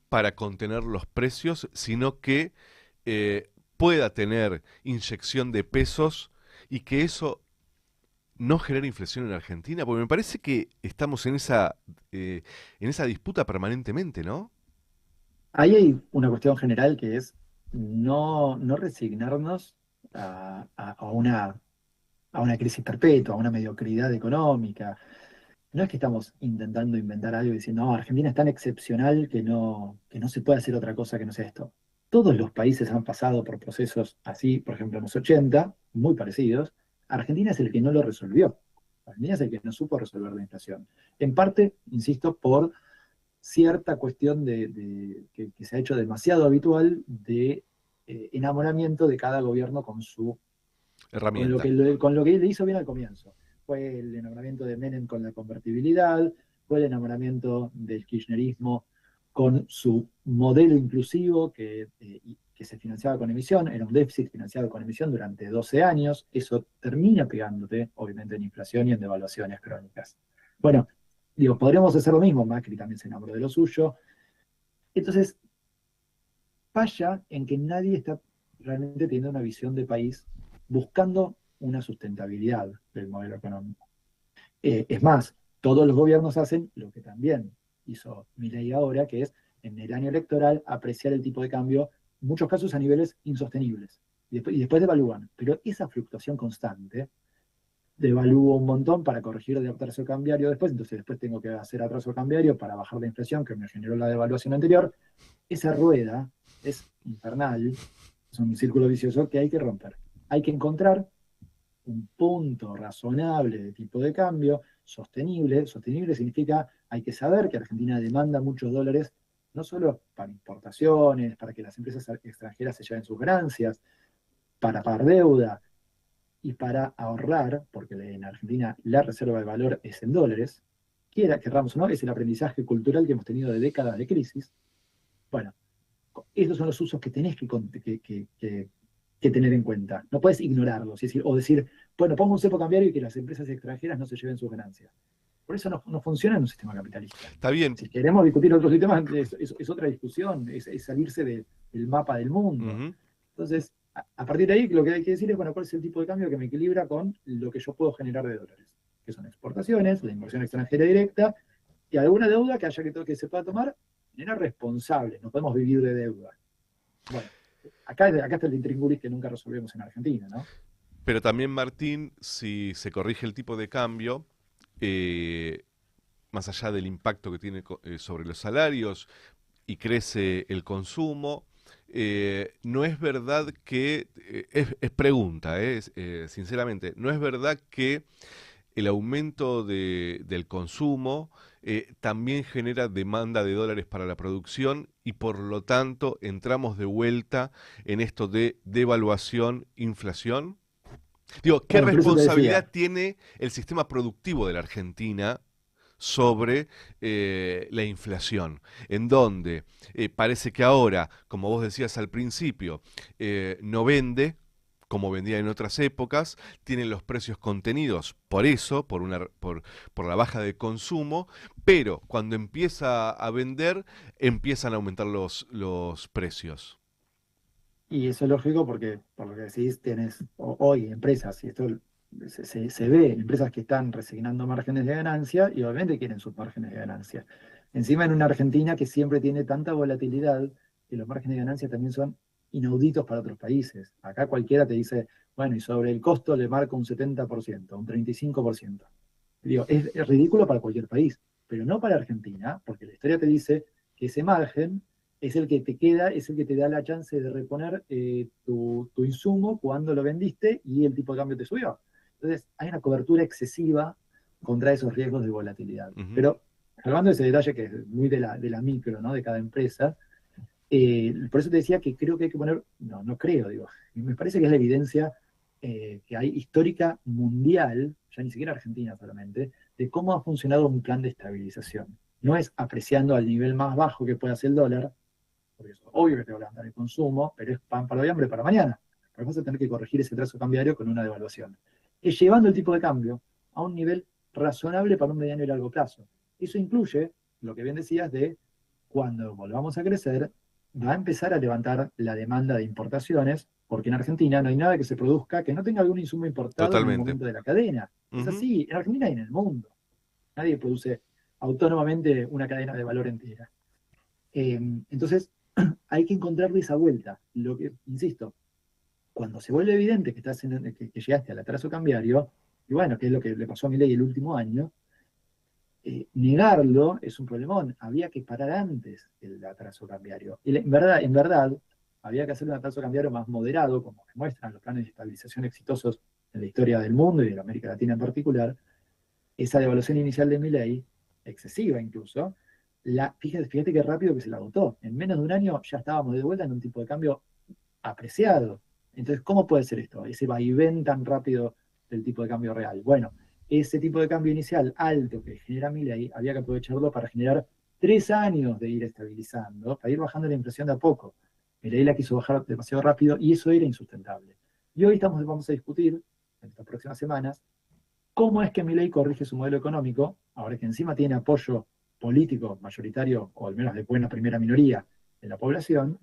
para contener los precios, sino que pueda tener inyección de pesos y que eso no genere inflación en Argentina? Porque me parece que estamos en esa disputa permanentemente, ¿no? Ahí hay una cuestión general que es no resignarnos a una crisis perpetua, a una mediocridad económica. No es que estamos intentando inventar algo y decir, no, Argentina es tan excepcional que no se puede hacer otra cosa que no sea esto. Todos los países han pasado por procesos así, por ejemplo, en los 80, muy parecidos. Argentina es el que no lo resolvió. Argentina es el que no supo resolver la inflación. En parte, insisto, por cierta cuestión que se ha hecho demasiado habitual de enamoramiento de cada gobierno Herramienta. con lo que le hizo bien al comienzo. Fue el enamoramiento de Menem con la convertibilidad, fue el enamoramiento del kirchnerismo con su modelo inclusivo que se financiaba con emisión, era un déficit financiado con emisión durante 12 años, eso termina pegándote, obviamente, en inflación y en devaluaciones crónicas. Bueno, digo, podríamos hacer lo mismo, Macri también se enamoró de lo suyo. Entonces, falla en que nadie está realmente teniendo una visión de país buscando una sustentabilidad del modelo económico. Es más, todos los gobiernos hacen lo que también hizo Milei ahora, que es en el año electoral apreciar el tipo de cambio, en muchos casos a niveles insostenibles. Y después devalúan. Pero esa fluctuación constante, devalúo un montón para corregir de atraso cambiario después, entonces después tengo que hacer atraso cambiario para bajar la inflación que me generó la devaluación anterior. Esa rueda es infernal, es un círculo vicioso que hay que romper. Hay que encontrar un punto razonable de tipo de cambio, sostenible. Sostenible significa, hay que saber que Argentina demanda muchos dólares, no solo para importaciones, para que las empresas extranjeras se lleven sus ganancias, para pagar deuda y para ahorrar, porque en Argentina la reserva de valor es en dólares, querramos o no, es el aprendizaje cultural que hemos tenido de décadas de crisis. Bueno, estos son los usos que tenés que tener en cuenta. No puedes ignorarlos o decir, bueno, pongo un cepo cambiario y que las empresas extranjeras no se lleven sus ganancias. Por eso no funciona en un sistema capitalista. Está bien. Si queremos discutir otros sistemas, es otra discusión, es salirse del mapa del mundo. Ujú. Entonces, a partir de ahí, lo que hay que decir es, bueno, ¿cuál es el tipo de cambio que me equilibra con lo que yo puedo generar de dólares? Que son exportaciones, la inversión extranjera directa y alguna deuda que haya que se pueda tomar de manera responsable. No podemos vivir de deuda. Bueno, acá está el intríngulis que nunca resolvemos en Argentina, ¿no? Pero también, Martín, si se corrige el tipo de cambio, eh, más allá del impacto que tiene sobre los salarios y crece el consumo, no es verdad que, es pregunta, sinceramente, no es verdad que el aumento del consumo también genera demanda de dólares para la producción y por lo tanto entramos de vuelta en esto de devaluación, inflación. Digo, ¿qué Bueno, por eso te decía, responsabilidad tiene el sistema productivo de la Argentina sobre la inflación? En donde parece que ahora, como vos decías al principio, no vende como vendía en otras épocas, tiene los precios contenidos por eso, por la baja de consumo, pero cuando empieza a vender, empiezan a aumentar los precios. y eso es lógico porque, por lo que decís, tienes hoy empresas, y esto se ve, empresas que están resignando márgenes de ganancia y obviamente quieren sus márgenes de ganancia. Encima en una Argentina que siempre tiene tanta volatilidad que los márgenes de ganancia también son inauditos para otros países. Acá cualquiera te dice, bueno, y sobre el costo le marco un 70%, un 35%. Digo, es ridículo para cualquier país, pero no para Argentina, porque la historia te dice que ese margen es el que te queda, es el que te da la chance de reponer tu insumo cuando lo vendiste y el tipo de cambio te subió. Entonces, hay una cobertura excesiva contra esos riesgos de volatilidad. Ujú. Pero, salvando ese detalle que es muy de la micro, ¿no? De cada empresa, por eso te decía que creo que hay que poner, no creo, digo, me parece que es la evidencia que hay histórica mundial, ya ni siquiera Argentina solamente, de cómo ha funcionado un plan de estabilización. No es apreciando al nivel más bajo que puede hacer el dólar, porque es obvio que te va a levantar el consumo, pero es pan para hoy, hambre para mañana. Porque vas a tener que corregir ese trazo cambiario con una devaluación. Es llevando el tipo de cambio a un nivel razonable para un mediano y largo plazo. Eso incluye, lo que bien decías, de cuando volvamos a crecer, va a empezar a levantar la demanda de importaciones, porque en Argentina no hay nada que se produzca que no tenga algún insumo importado en un Totalmente. momento de la cadena. Es así, en Argentina y en el mundo. Nadie produce autónomamente una cadena de valor entera. Entonces, hay que encontrarle esa vuelta. Lo que, insisto, cuando se vuelve evidente que, que llegaste al atraso cambiario, y bueno, que es lo que le pasó a Milei el último año, negarlo es un problemón. Había que parar antes el atraso cambiario. Y en verdad, había que hacer un atraso cambiario más moderado, como demuestran los planes de estabilización exitosos en la historia del mundo y de la América Latina en particular. Esa devaluación inicial de Milei, excesiva incluso, fíjate qué rápido que se la agotó. En menos de un año ya estábamos de vuelta en un tipo de cambio apreciado. Entonces, ¿cómo puede ser esto? Ese vaivén tan rápido del tipo de cambio real. Bueno, ese tipo de cambio inicial alto que genera Milei, había que aprovecharlo para generar 3 años de ir estabilizando, para ir bajando la inflación de a poco. Milei la quiso bajar demasiado rápido y eso era insustentable. Y hoy vamos a discutir, en estas próximas semanas, cómo es que Milei corrige su modelo económico, ahora que encima tiene apoyo político mayoritario, o al menos de buena primera minoría en la población,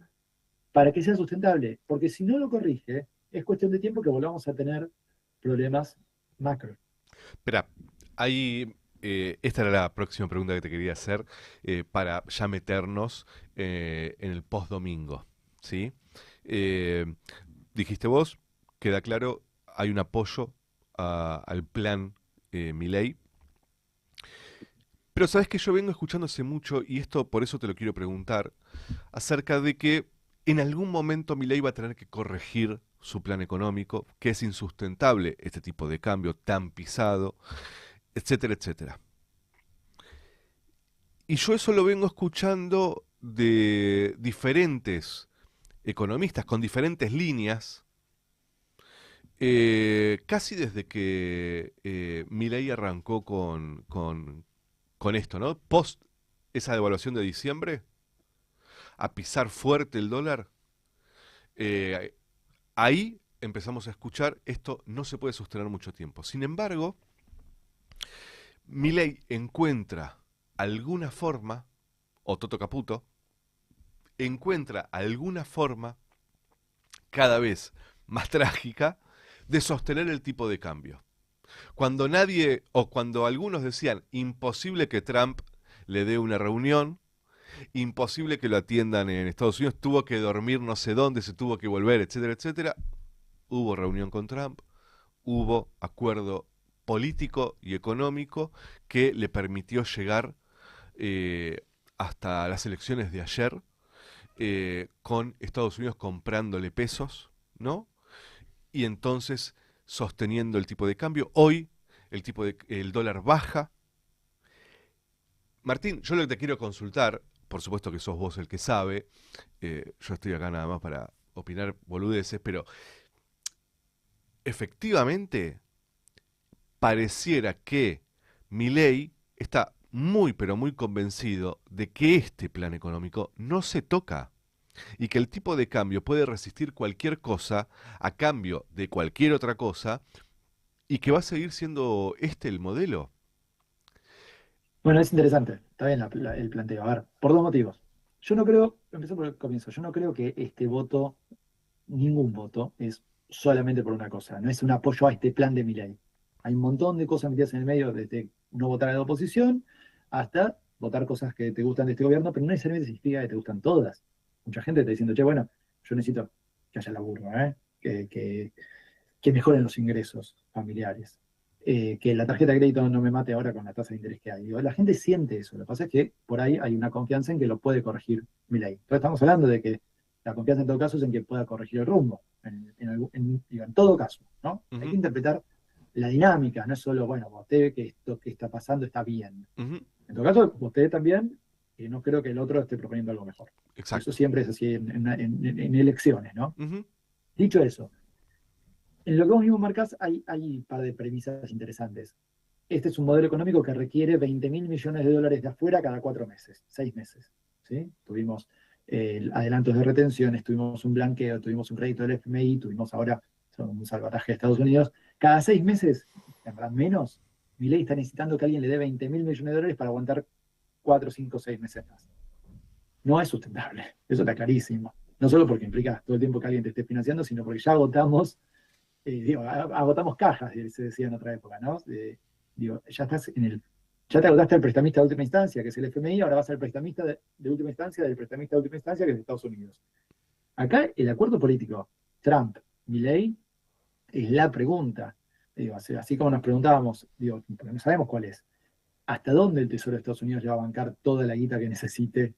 para que sea sustentable. Porque si no lo corrige, es cuestión de tiempo que volvamos a tener problemas macro. Espera, ahí, esta era la próxima pregunta que te quería hacer para ya meternos en el post-domingo, ¿sí? Eh, Dijiste vos, queda claro, hay un apoyo al plan Milei, pero sabes que yo vengo escuchando hace mucho, y esto por eso te lo quiero preguntar, acerca de que en algún momento Milei va a tener que corregir su plan económico, que es insustentable este tipo de cambio tan pisado, etcétera, etcétera. Y yo eso lo vengo escuchando de diferentes economistas con diferentes líneas, casi desde que Milei arrancó con esto, ¿no? Post esa devaluación de diciembre, a pisar fuerte el dólar, eh, ahí empezamos a escuchar esto no se puede sostener mucho tiempo. Sin embargo, Milei encuentra alguna forma, o Toto Caputo, encuentra alguna forma cada vez más trágica de sostener el tipo de cambio. Cuando nadie, o cuando algunos decían imposible que Trump le dé una reunión, imposible que lo atiendan en Estados Unidos, tuvo que dormir no sé dónde, se tuvo que volver, etcétera, etcétera, hubo reunión con Trump, hubo acuerdo político y económico que le permitió llegar hasta las elecciones de ayer, con Estados Unidos comprándole pesos, ¿no? Y entonces sosteniendo el tipo de cambio. Hoy el dólar baja. Martín, yo lo que te quiero consultar, por supuesto que sos vos el que sabe, yo estoy acá nada más para opinar boludeces, pero efectivamente pareciera que Milei está muy pero muy convencido de que este plan económico no se toca y que el tipo de cambio puede resistir cualquier cosa a cambio de cualquier otra cosa y que va a seguir siendo este el modelo. Bueno, es interesante, está bien el planteo. A ver, por dos motivos. Yo no creo, empecé por el comienzo, yo no creo que este voto, ningún voto, es solamente por una cosa, no es un apoyo a este plan de Milei. Hay un montón de cosas metidas en el medio, desde no votar a la oposición hasta votar cosas que te gustan de este gobierno, pero no necesariamente significa que te gustan todas. Mucha gente está diciendo, che, bueno, yo necesito que haya laburo, que mejoren los ingresos familiares, que la tarjeta de crédito no me mate ahora con la tasa de interés que hay. Digo, la gente siente eso, lo que pasa es que por ahí hay una confianza en que lo puede corregir Milei. Entonces estamos hablando de que la confianza en todo caso es en que pueda corregir el rumbo, en todo caso, ¿no? Hay que interpretar la dinámica, no es solo, bueno, voté que esto que está pasando está bien. En todo caso, voté también que no creo que el otro esté proponiendo algo mejor. Exacto. Eso siempre es así en elecciones, ¿no? Dicho eso, En lo que vos mismo marcás hay un par de premisas interesantes. Este es un modelo económico que requiere 20.000 millones de dólares de afuera cada 4 meses, 6 meses. ¿Sí? Tuvimos adelantos de retenciones, tuvimos un blanqueo, tuvimos un crédito del FMI, tuvimos ahora un salvataje de Estados Unidos. Cada 6 meses, en verdad menos, Milei está necesitando que alguien le dé 20.000 millones de dólares para aguantar 4, 5, 6 meses más. No es sustentable, eso está clarísimo. No solo porque implica todo el tiempo que alguien te esté financiando, sino porque ya agotamos, agotamos cajas, se decía en otra época, ¿no? Ya estás ya te agotaste al prestamista de última instancia, que es el FMI, ahora vas al prestamista de última instancia, del prestamista de última instancia, que es Estados Unidos. Acá el acuerdo político, Trump, Milley, es la pregunta. Así como nos preguntábamos, porque no sabemos cuál es. ¿Hasta dónde el Tesoro de Estados Unidos le va a bancar toda la guita que necesite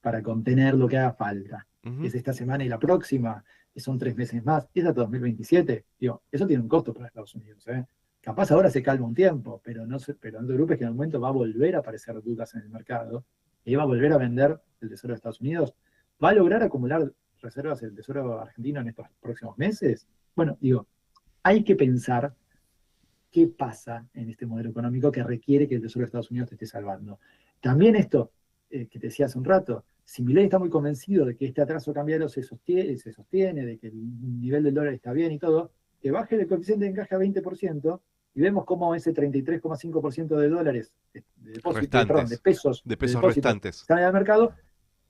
para contener lo que haga falta? Es esta semana y la próxima, son 3 meses más, es hasta 2027. Eso tiene un costo para Estados Unidos. Capaz ahora se calma un tiempo, pero no te preocupes que en el momento va a volver a aparecer dudas en el mercado y va a volver a vender el Tesoro de Estados Unidos. ¿Va a lograr acumular reservas del Tesoro argentino en estos próximos meses? Bueno, hay que pensar qué pasa en este modelo económico que requiere que el Tesoro de Estados Unidos te esté salvando. También esto que te decía hace un rato, si Milei está muy convencido de que este atraso cambiario se sostiene, de que el nivel del dólar está bien y todo, que baje el coeficiente de encaje a 20% y vemos cómo ese 33,5% de dólares, de pesos restantes, están en el mercado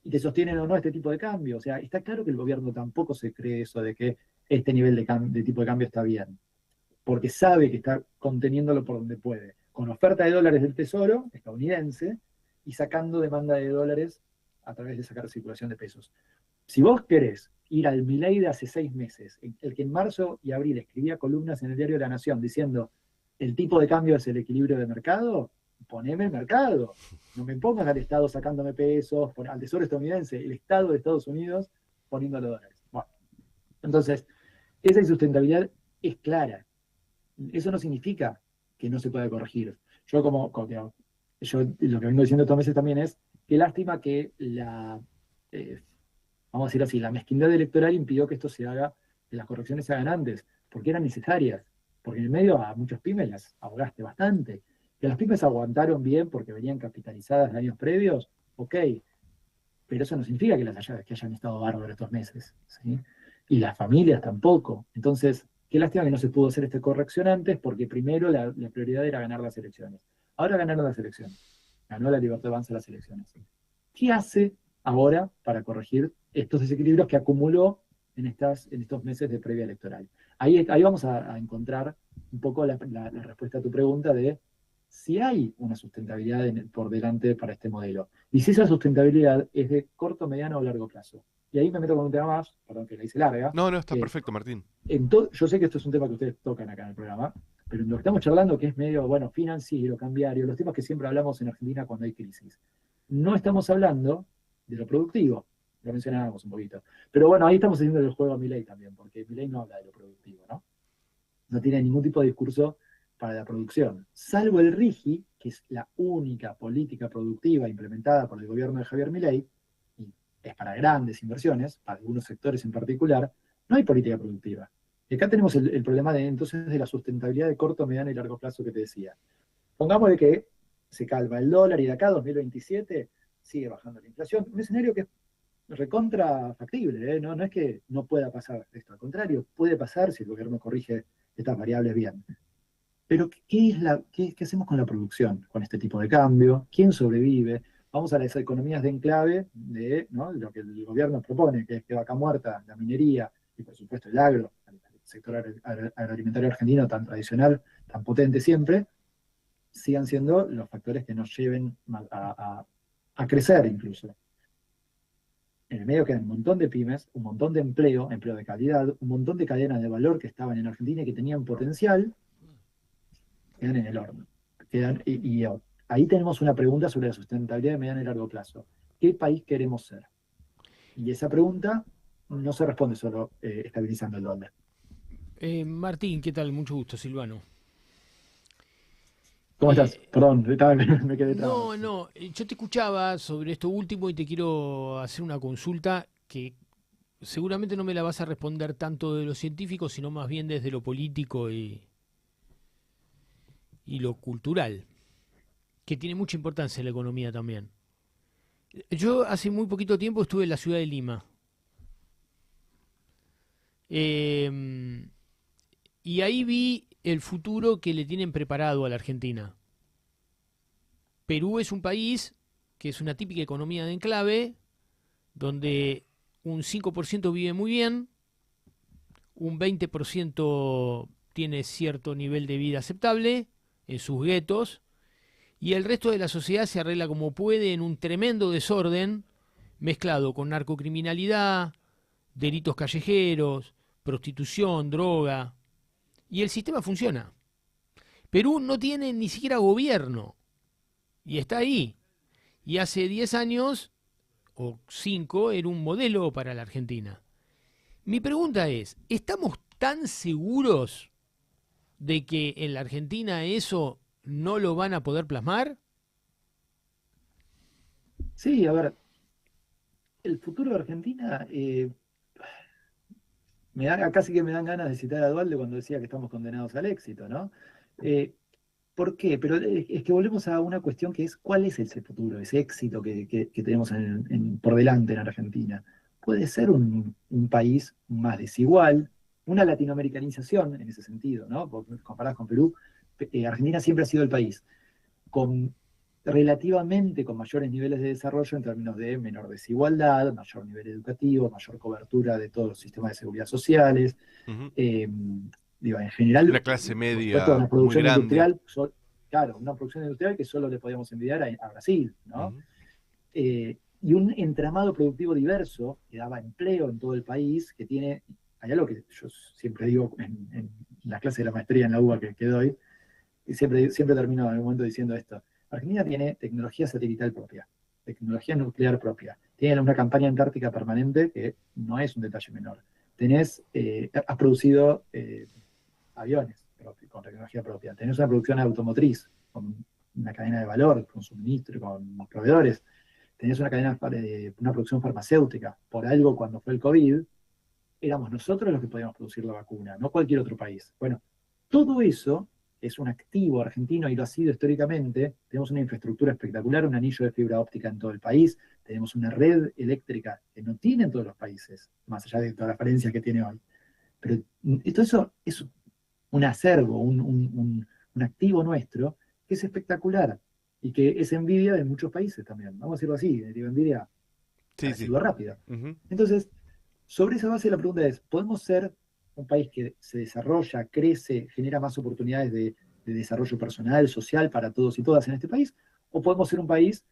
y que sostienen o no este tipo de cambio. O sea, está claro que el gobierno tampoco se cree eso de que este nivel de tipo de cambio está bien, porque sabe que está conteniéndolo por donde puede, con oferta de dólares del Tesoro estadounidense y sacando demanda de dólares a través de sacar circulación de pesos. Si vos querés ir al Milei de hace 6 meses, el que en marzo y abril escribía columnas en el diario La Nación diciendo el tipo de cambio es el equilibrio de mercado, poneme el mercado. No me pongas al Estado sacándome pesos, al Tesoro estadounidense, el Estado de Estados Unidos poniéndole dólares. Bueno, entonces, esa insustentabilidad es clara. Eso no significa que no se pueda corregir. Yo lo que vengo diciendo estos meses también es qué lástima que vamos a decir así, la mezquindad electoral impidió que esto se haga, que las correcciones se hagan antes, porque eran necesarias, porque en el medio a muchos pymes las ahogaste bastante. Que las pymes aguantaron bien porque venían capitalizadas de años previos, ok, pero eso no significa que que hayan estado bárbaros estos meses, ¿sí? Y las familias tampoco. Entonces, qué lástima que no se pudo hacer esta corrección antes, porque primero la prioridad era ganar las elecciones. Ahora ganaron las elecciones. Ganó la Libertad Avanza las elecciones. ¿Qué hace ahora para corregir estos desequilibrios que acumuló en estos meses de previa electoral? Ahí vamos a encontrar un poco la respuesta a tu pregunta de si hay una sustentabilidad por delante para este modelo. Y si esa sustentabilidad es de corto, mediano o largo plazo. Y ahí me meto con un tema más, perdón que la hice larga. No, está perfecto, Martín. Yo sé que esto es un tema que ustedes tocan acá en el programa, pero en lo que estamos charlando, que es medio, financiero, cambiario, los temas que siempre hablamos en Argentina cuando hay crisis. No estamos hablando de lo productivo, lo mencionábamos un poquito. Pero bueno, ahí estamos haciendo el juego a Milei también, porque Milei no habla de lo productivo, ¿no? No tiene ningún tipo de discurso para la producción, salvo el RIGI, que es la única política productiva implementada por el gobierno de Javier Milei, y es para grandes inversiones, para algunos sectores en particular. No hay política productiva. Y acá tenemos el problema entonces de la sustentabilidad de corto, mediano y largo plazo que te decía. Pongámosle que se calma el dólar y de acá a 2027 sigue bajando la inflación. Un escenario que es recontra factible, ¿no? No es que no pueda pasar esto, al contrario, puede pasar si el gobierno corrige estas variables bien. Pero ¿qué hacemos con la producción, con este tipo de cambio? ¿Quién sobrevive? Vamos a las economías de enclave de, ¿no?, lo que el gobierno propone, que es que vaca muerta, la minería y por supuesto el agro, el sector agroalimentario argentino tan tradicional, tan potente siempre, sigan siendo los factores que nos lleven a crecer incluso. En el medio quedan un montón de pymes, un montón de empleo de calidad, un montón de cadenas de valor que estaban en Argentina y que tenían potencial, quedan en el horno. Y ahí tenemos una pregunta sobre la sustentabilidad de mediano y largo plazo. ¿Qué país queremos ser? Y esa pregunta no se responde solo estabilizando el dólar. Martín, ¿qué tal? Mucho gusto, Silvano. ¿Cómo estás? Perdón, me quedé trabado. Yo te escuchaba sobre esto último y te quiero hacer una consulta que seguramente no me la vas a responder tanto de lo científico, sino más bien desde lo político y lo cultural, que tiene mucha importancia en la economía también. Yo hace muy poquito tiempo estuve en la ciudad de Lima. Eh, y ahí vi el futuro que le tienen preparado a la Argentina. Perú es un país que es una típica economía de enclave, donde un 5% vive muy bien, un 20% tiene cierto nivel de vida aceptable en sus guetos, y el resto de la sociedad se arregla como puede en un tremendo desorden mezclado con narcocriminalidad, delitos callejeros, prostitución, droga, y el sistema funciona. Perú no tiene ni siquiera gobierno, y está ahí. Y hace 10 años, o 5, era un modelo para la Argentina. Mi pregunta es, ¿estamos tan seguros de que en la Argentina eso no lo van a poder plasmar? Sí, a ver, el futuro de Argentina, acá sí que me dan ganas de citar a Dualde cuando decía que estamos condenados al éxito, ¿no? Eh, ¿Por qué? Pero es que volvemos a una cuestión que es, ¿cuál es ese futuro, ese éxito que tenemos por delante en Argentina? Puede ser un país más desigual, una latinoamericanización en ese sentido, ¿no? Comparadas con Perú, Argentina siempre ha sido el país con relativamente con mayores niveles de desarrollo en términos de menor desigualdad, mayor nivel educativo, mayor cobertura de todos los sistemas de seguridad sociales. Ujú. eh, Digo, en general, Una clase por supuesto, media una muy producción grande. industrial, claro, una producción industrial que solo le podíamos envidiar a Brasil, ¿no? Ujú. Y un entramado productivo diverso que daba empleo en todo el país, que tiene, hay algo que yo siempre digo en las clases de la maestría en la UBA que doy, y siempre termino en algún momento diciendo esto. Argentina tiene tecnología satelital propia, tecnología nuclear propia, tiene una campaña antártica permanente que no es un detalle menor. Has producido aviones con tecnología propia, tenés una producción automotriz con una cadena de valor, con suministro, con proveedores, tenés una producción farmacéutica. Por algo, cuando fue el COVID, éramos nosotros los que podíamos producir la vacuna, no cualquier otro país. Bueno, todo eso es un activo argentino y lo ha sido históricamente. Tenemos una infraestructura espectacular, un anillo de fibra óptica en todo el país, tenemos una red eléctrica que no tienen todos los países, más allá de todas las falencias que tiene hoy. Pero todo eso es un acervo, un activo nuestro que es espectacular y que es envidia de muchos países también. Vamos a decirlo así, digo envidia para Sí, sí. decirlo rápido. Ujú. Entonces, sobre esa base la pregunta es, ¿podemos ser un país que se desarrolla, crece, genera más oportunidades de desarrollo personal, social para todos y todas en este país? ¿O podemos ser un país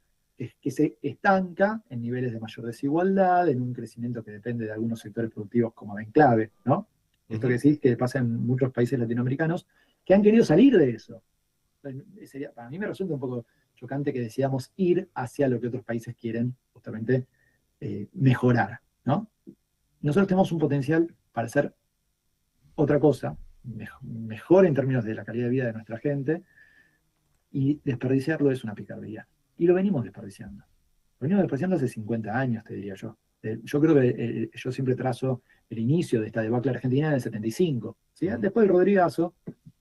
que se estanca en niveles de mayor desigualdad, en un crecimiento que depende de algunos sectores productivos como de enclave, ¿no? Esto que Ujú. decís que pasa en muchos países latinoamericanos que han querido salir de eso. Para mí me resulta un poco chocante que decidamos ir hacia lo que otros países quieren justamente mejorar, ¿no? Nosotros tenemos un potencial para hacer otra cosa, mejor en términos de la calidad de vida de nuestra gente, y desperdiciarlo es una picardía. Y lo venimos desperdiciando. Lo venimos desperdiciando hace 50 años, te diría yo. Yo creo que yo siempre trazo el inicio de esta debacle argentina en el 75. ¿Sí? Ujú. Después del Rodrigazo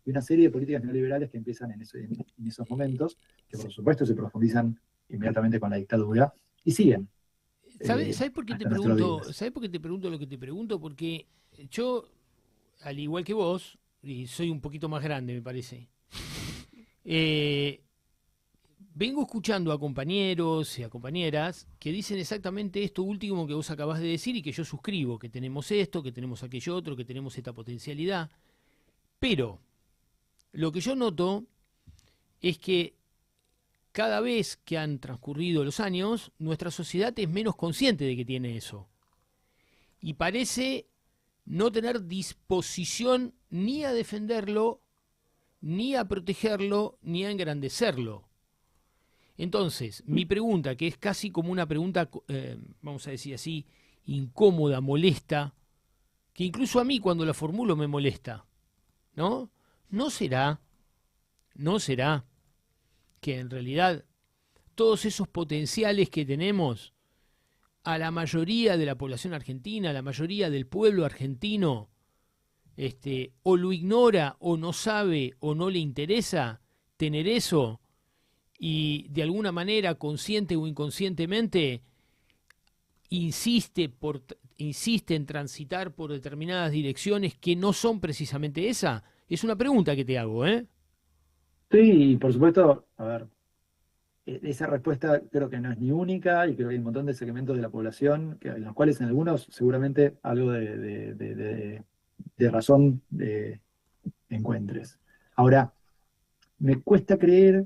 y una serie de políticas neoliberales que empiezan en esos momentos, que por supuesto se profundizan inmediatamente con la dictadura, y siguen ¿Sabes por qué te hasta nuestros pregunto? días. ¿Sabes por qué te pregunto lo que te pregunto? Porque yo, al igual que vos, y soy un poquito más grande, me parece, eh, vengo escuchando a compañeros y a compañeras que dicen exactamente esto último que vos acabás de decir y que yo suscribo, que tenemos esto, que tenemos aquello otro, que tenemos esta potencialidad. Pero lo que yo noto es que cada vez que han transcurrido los años, nuestra sociedad es menos consciente de que tiene eso. Y parece no tener disposición ni a defenderlo, ni a protegerlo, ni a engrandecerlo. Entonces, mi pregunta, que es casi como una pregunta, vamos a decir así, incómoda, molesta, que incluso a mí cuando la formulo me molesta, ¿no? ¿No será, no será que en realidad todos esos potenciales que tenemos a la mayoría de la población argentina, a la mayoría del pueblo argentino, o lo ignora, o no sabe, o no le interesa tener eso, y de alguna manera, consciente o inconscientemente, insiste en transitar por determinadas direcciones que no son precisamente esa? Es una pregunta que te hago, ¿eh? Sí, y por supuesto, a ver, esa respuesta creo que no es ni única y creo que hay un montón de segmentos de la población en los cuales en algunos seguramente algo de razón encuentres. Ahora, me cuesta creer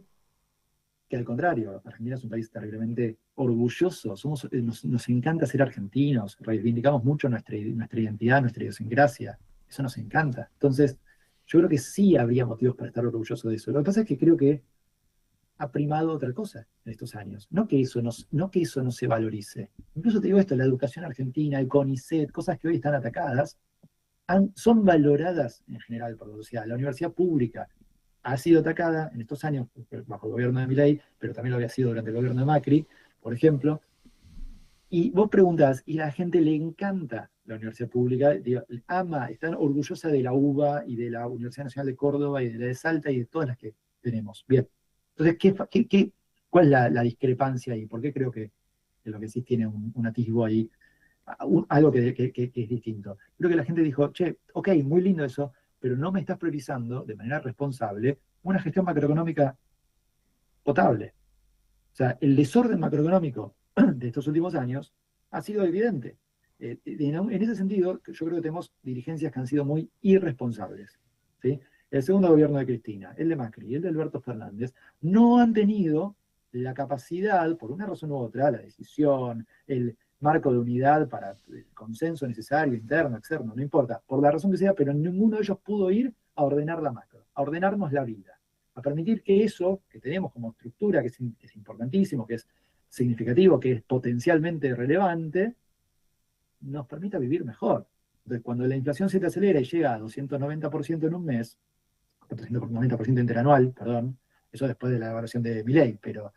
que al contrario, Argentina es un país terriblemente orgulloso, nos encanta ser argentinos, reivindicamos mucho nuestra identidad, nuestra idiosincrasia, eso nos encanta. Entonces, yo creo que sí habría motivos para estar orgulloso de eso. Lo que pasa es que creo que ha primado otra cosa en estos años. No que eso no se valorice. Incluso te digo esto, la educación argentina, el CONICET, cosas que hoy están atacadas, son valoradas en general por la sociedad. La universidad pública ha sido atacada en estos años bajo el gobierno de Milei, pero también lo había sido durante el gobierno de Macri, por ejemplo. Y vos preguntás, y a la gente le encanta la universidad pública, digo, ama, están orgullosa de la UBA y de la Universidad Nacional de Córdoba y de la de Salta y de todas las que tenemos. Bien. Entonces, ¿cuál es la discrepancia ahí? ¿Por qué creo que lo que sí tiene un atisbo ahí, algo que es distinto? Creo que la gente dijo, che, ok, muy lindo eso, pero no me estás priorizando de manera responsable una gestión macroeconómica potable. O sea, el desorden macroeconómico de estos últimos años ha sido evidente. En ese sentido, yo creo que tenemos dirigencias que han sido muy irresponsables. ¿Sí? El segundo gobierno de Cristina, el de Macri y el de Alberto Fernández, no han tenido la capacidad, por una razón u otra, la decisión, el marco de unidad para el consenso necesario, interno, externo, no importa, por la razón que sea, pero ninguno de ellos pudo ir a ordenar la macro, a ordenarnos la vida, a permitir que eso que tenemos como estructura, que es importantísimo, que es significativo, que es potencialmente relevante, nos permita vivir mejor. Entonces, cuando la inflación se te acelera y llega a 290% en un mes, 490% interanual, perdón, eso después de la evaluación de Milei, pero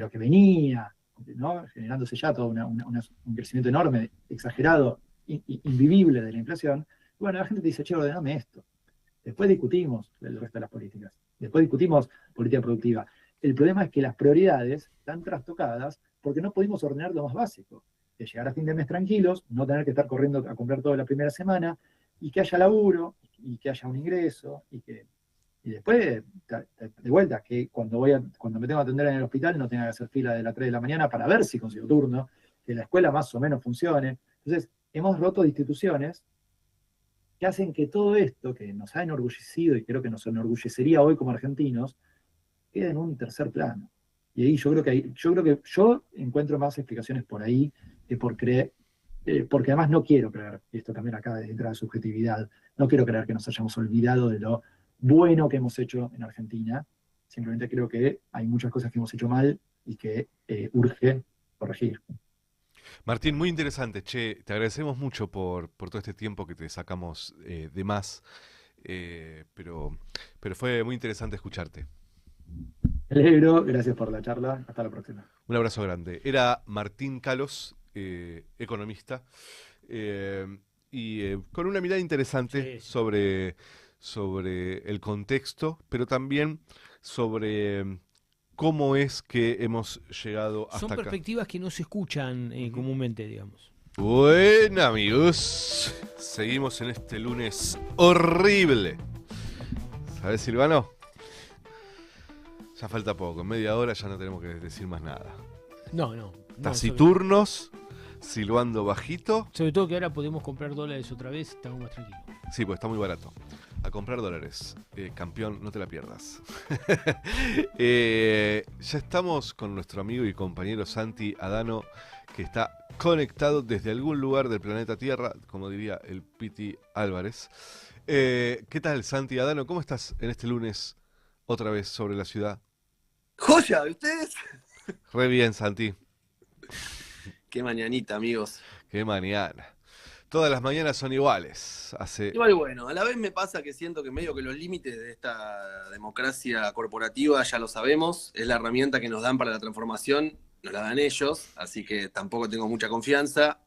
que venía, ¿no? Generándose ya todo un crecimiento enorme, exagerado, invivible de la inflación. Bueno, la gente te dice, che, ordename esto. Después discutimos el resto de las políticas. Después discutimos política productiva. El problema es que las prioridades están trastocadas porque no pudimos ordenar lo más básico. De llegar a fin de mes tranquilos, no tener que estar corriendo a comprar todo la primera semana, y que haya laburo, y que haya un ingreso, y después, de vuelta, que cuando me tengo que atender en el hospital no tenga que hacer fila de las 3 de la mañana para ver si consigo turno, que la escuela más o menos funcione. Entonces, hemos roto instituciones que hacen que todo esto que nos ha enorgullecido y creo que nos enorgullecería hoy como argentinos, quede en un tercer plano. Y ahí yo creo que yo encuentro más explicaciones por ahí que por creer, porque además no quiero creer, y esto también acá entra de subjetividad, no quiero creer que nos hayamos olvidado de lo bueno que hemos hecho en Argentina. Simplemente creo que hay muchas cosas que hemos hecho mal y que urge corregir. Martín, muy interesante. Che, te agradecemos mucho por todo este tiempo que te sacamos de más, pero fue muy interesante escucharte. Me alegro, gracias por la charla, hasta la próxima. Un abrazo grande. Era Martín Calos, economista, y con una mirada interesante Sí. sobre el contexto, pero también sobre cómo es que hemos llegado Son hasta acá. perspectivas que no se escuchan comúnmente, digamos. Bueno, amigos, seguimos en este lunes horrible. ¿Sabes, Silvano? Ya falta poco, en media hora ya no tenemos que decir más nada. No. Taciturnos, silbando bajito. Sobre todo que ahora podemos comprar dólares otra vez, estamos más tranquilos. Sí, pues está muy barato. A comprar dólares. Campeón, no te la pierdas. Ya estamos con nuestro amigo y compañero Santi Adano, que está conectado desde algún lugar del planeta Tierra, como diría el Piti Álvarez. ¿Qué tal, Santi Adano? ¿Cómo estás en este lunes otra vez sobre la ciudad? ¡Joya! ¿Ustedes? Re bien, Santi. Qué mañanita, amigos. Qué mañana. Todas las mañanas son iguales. Igual bueno, a la vez me pasa que siento que medio que los límites de esta democracia corporativa ya lo sabemos, es la herramienta que nos dan para la transformación nos la dan ellos, así que tampoco tengo mucha confianza.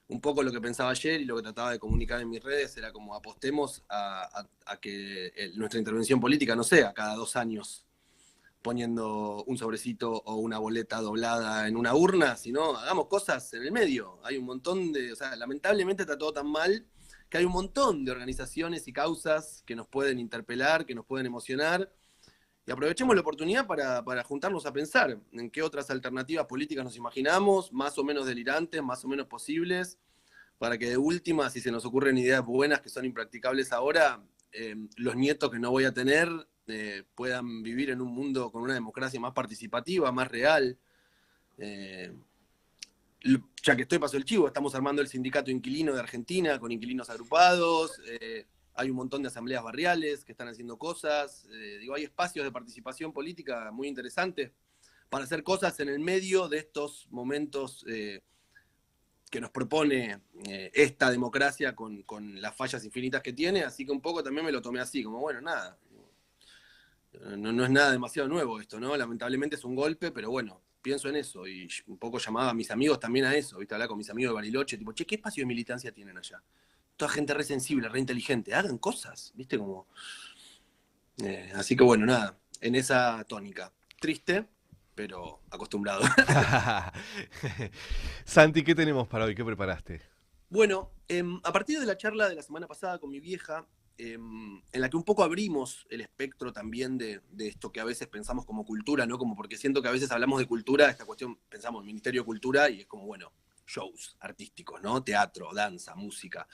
Un poco lo que pensaba ayer y lo que trataba de comunicar en mis redes era como apostemos a que nuestra intervención política no sea cada 2 años poniendo un sobrecito o una boleta doblada en una urna, sino hagamos cosas en el medio. Hay un montón de, o sea, lamentablemente está todo tan mal que hay un montón de organizaciones y causas que nos pueden interpelar, que nos pueden emocionar, y aprovechemos la oportunidad para juntarnos a pensar en qué otras alternativas políticas nos imaginamos, más o menos delirantes, más o menos posibles, para que de última, si se nos ocurren ideas buenas que son impracticables ahora, los nietos que no voy a tener puedan vivir en un mundo con una democracia más participativa, más real. Ya que estoy, paso el chivo, estamos armando el sindicato inquilino de Argentina con inquilinos agrupados, hay un montón de asambleas barriales que están haciendo cosas, digo, hay espacios de participación política muy interesantes para hacer cosas en el medio de estos momentos que nos propone esta democracia con las fallas infinitas que tiene, así que un poco también me lo tomé así, como bueno, nada, no es nada demasiado nuevo esto, ¿no? Lamentablemente es un golpe, pero bueno, pienso en eso y un poco llamaba a mis amigos también a eso, ¿viste? Hablar con mis amigos de Bariloche, tipo, che, ¿qué espacio de militancia tienen allá? Toda gente re sensible, re inteligente, hagan cosas, ¿viste? Como... así que bueno, nada, en esa tónica. Triste, pero acostumbrado. Santi, ¿qué tenemos para hoy? ¿Qué preparaste? Bueno, a partir de la charla de la semana pasada con mi vieja, en la que un poco abrimos el espectro también de esto que a veces pensamos como cultura, ¿no? Como porque siento que a veces hablamos de cultura, esta cuestión pensamos en Ministerio de Cultura y es como, bueno, shows artísticos, ¿no? Teatro, danza, música.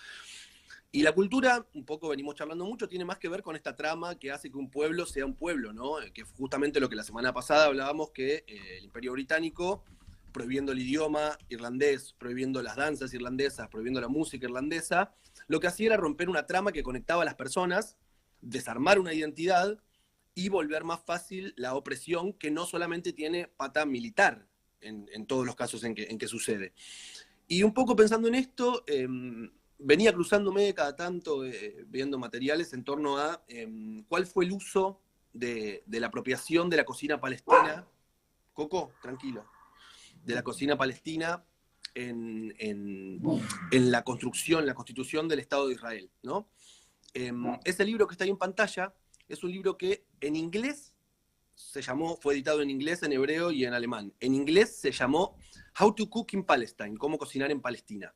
Y la cultura, un poco venimos charlando mucho, tiene más que ver con esta trama que hace que un pueblo sea un pueblo, ¿no? Que es justamente lo que la semana pasada hablábamos, que el Imperio Británico, prohibiendo el idioma irlandés, prohibiendo las danzas irlandesas, prohibiendo la música irlandesa, lo que hacía era romper una trama que conectaba a las personas, desarmar una identidad y volver más fácil la opresión que no solamente tiene pata militar en todos los casos en que sucede. Y un poco pensando en esto, venía cruzándome cada tanto viendo materiales en torno a cuál fue el uso de la apropiación de la cocina palestina. Coco, tranquilo. De la cocina palestina en la construcción, la constitución del Estado de Israel, ¿no? Ese libro que está ahí en pantalla es un libro que en inglés fue editado en inglés, en hebreo y en alemán. En inglés se llamó How to Cook in Palestine, cómo cocinar en Palestina.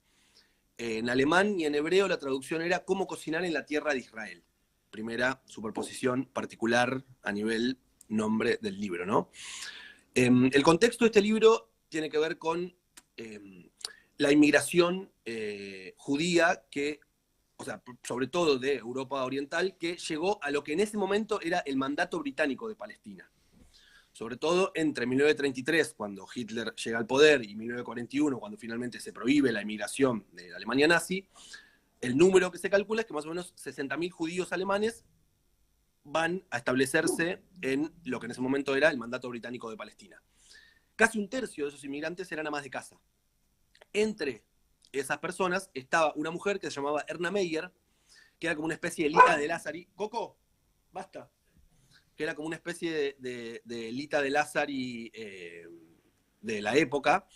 En alemán y en hebreo la traducción era cómo cocinar en la tierra de Israel. Primera superposición particular a nivel nombre del libro, ¿no? El contexto de este libro tiene que ver con la inmigración judía que, o sea, sobre todo de Europa Oriental, que llegó a lo que en ese momento era el mandato británico de Palestina. Sobre todo entre 1933, cuando Hitler llega al poder, y 1941, cuando finalmente se prohíbe la inmigración de la Alemania nazi, el número que se calcula es que más o menos 60.000 judíos alemanes van a establecerse en lo que en ese momento era el mandato británico de Palestina. Casi un tercio de esos inmigrantes eran amas de casa. Entre esas personas estaba una mujer que se llamaba Erna Meyer, que era como una especie de Lita de Lázari. Coco, basta. Que era como una especie de Lita de Lázari de la época,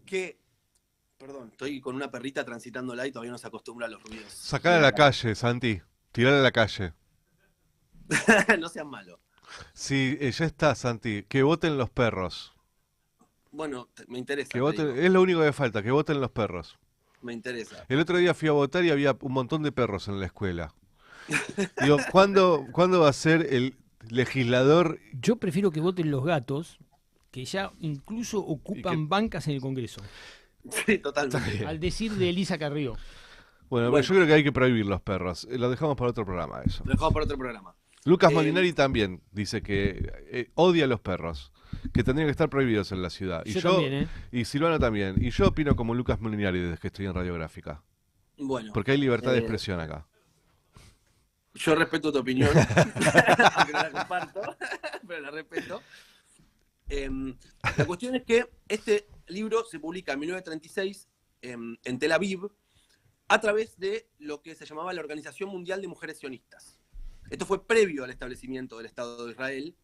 que, perdón, estoy con una perrita transitándola y todavía no se acostumbra a los ruidos. Sacala a la calle, Santi. Tirala a la calle. No seas malo. Sí, ya está, Santi. Que voten los perros. Bueno, me interesa. Que voten, es lo único que falta, que voten los perros. Me interesa. El otro día fui a votar y había un montón de perros en la escuela. Digo, ¿cuándo va a ser el legislador? Yo prefiero que voten los gatos, que ya incluso ocupan bancas en el Congreso. Sí, totalmente. Al decir de Elisa Carrió. Bueno, yo creo que hay que prohibir los perros. Lo dejamos para otro programa, eso. Lo dejamos para otro programa. Lucas Molinari también dice que odia a los perros, que tendrían que estar prohibidos en la ciudad. Y yo también, y Silvano también. Y yo opino como Lucas Molinari desde que estoy en Radiográfica. Bueno. Porque hay libertad de expresión acá. Yo respeto tu opinión, aunque no la comparto, pero la respeto. La cuestión es que este libro se publica en 1936 en Tel Aviv a través de lo que se llamaba la Organización Mundial de Mujeres Sionistas. Esto fue previo al establecimiento del Estado de Israel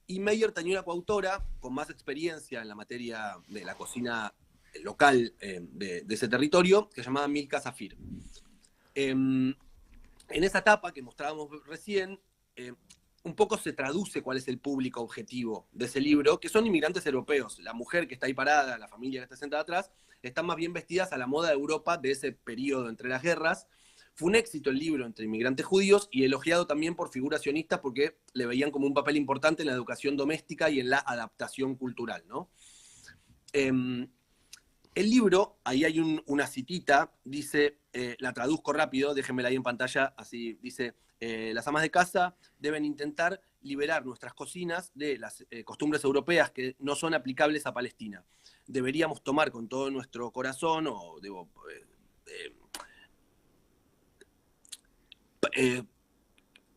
Y Meyer tenía una coautora con más experiencia en la materia de la cocina local de ese territorio, que se llamaba Milka Zafir. En esa etapa que mostrábamos recién, un poco se traduce cuál es el público objetivo de ese libro, que son inmigrantes europeos. La mujer que está ahí parada, la familia que está sentada atrás, están más bien vestidas a la moda de Europa de ese periodo entre las guerras. Fue un éxito el libro entre inmigrantes judíos y elogiado también por figuras sionistas porque le veían como un papel importante en la educación doméstica y en la adaptación cultural, ¿no? El libro, ahí hay una citita, dice, la traduzco rápido, déjenmela ahí en pantalla, así dice: las amas de casa deben intentar liberar nuestras cocinas de las costumbres europeas que no son aplicables a Palestina. Deberíamos tomar con todo nuestro corazón, o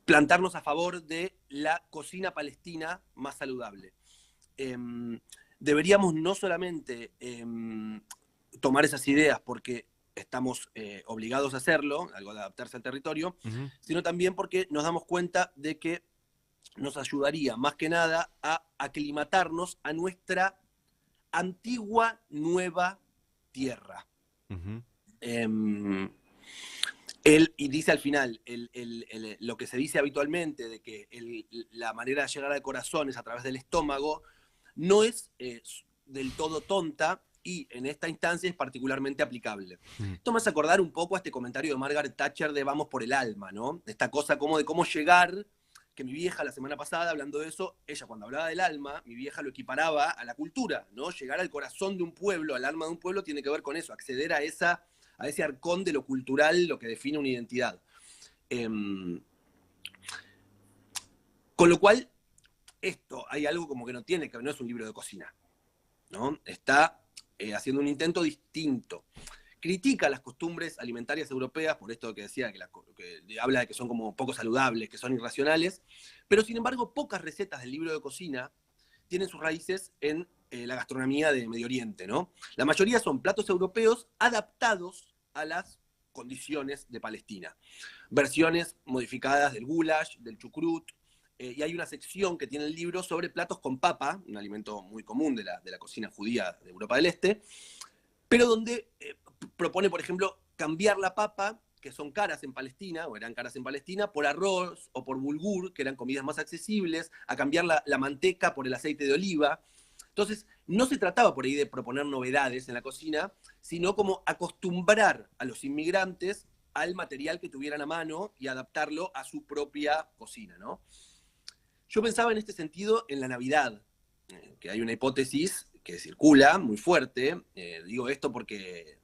plantarnos a favor de la cocina palestina más saludable. Deberíamos no solamente tomar esas ideas porque estamos obligados a hacerlo, algo de adaptarse al territorio, sino también porque nos damos cuenta de que nos ayudaría más que nada a aclimatarnos a nuestra antigua nueva tierra. Y dice al final, lo que se dice habitualmente de que la manera de llegar al corazón es a través del estómago, no es del todo tonta, y en esta instancia es particularmente aplicable. Esto me hace acordar un poco a este comentario de Margaret Thatcher de vamos por el alma, ¿no? Esta cosa como de cómo llegar, que mi vieja la semana pasada, hablando de eso, ella cuando hablaba del alma, mi vieja lo equiparaba a la cultura, ¿no? Llegar al corazón de un pueblo, al alma de un pueblo, tiene que ver con eso, acceder a ese arcón de lo cultural, lo que define una identidad. Con lo cual, esto, hay algo como que no es un libro de cocina, ¿no? Está haciendo un intento distinto. Critica las costumbres alimentarias europeas, por esto que decía, que habla de que son como poco saludables, que son irracionales, pero sin embargo pocas recetas del libro de cocina tienen sus raíces en la gastronomía de Medio Oriente, ¿no? La mayoría son platos europeos adaptados a las condiciones de Palestina. Versiones modificadas del goulash, del chucrut, y hay una sección que tiene el libro sobre platos con papa, un alimento muy común de la cocina judía de Europa del Este, pero donde propone, por ejemplo, cambiar la papa, que son caras en Palestina, o eran caras en Palestina, por arroz o por bulgur, que eran comidas más accesibles, a cambiar la manteca por el aceite de oliva. Entonces, no se trataba por ahí de proponer novedades en la cocina, sino como acostumbrar a los inmigrantes al material que tuvieran a mano y adaptarlo a su propia cocina, ¿no? Yo pensaba en este sentido en la Navidad, que hay una hipótesis que circula muy fuerte, digo esto porque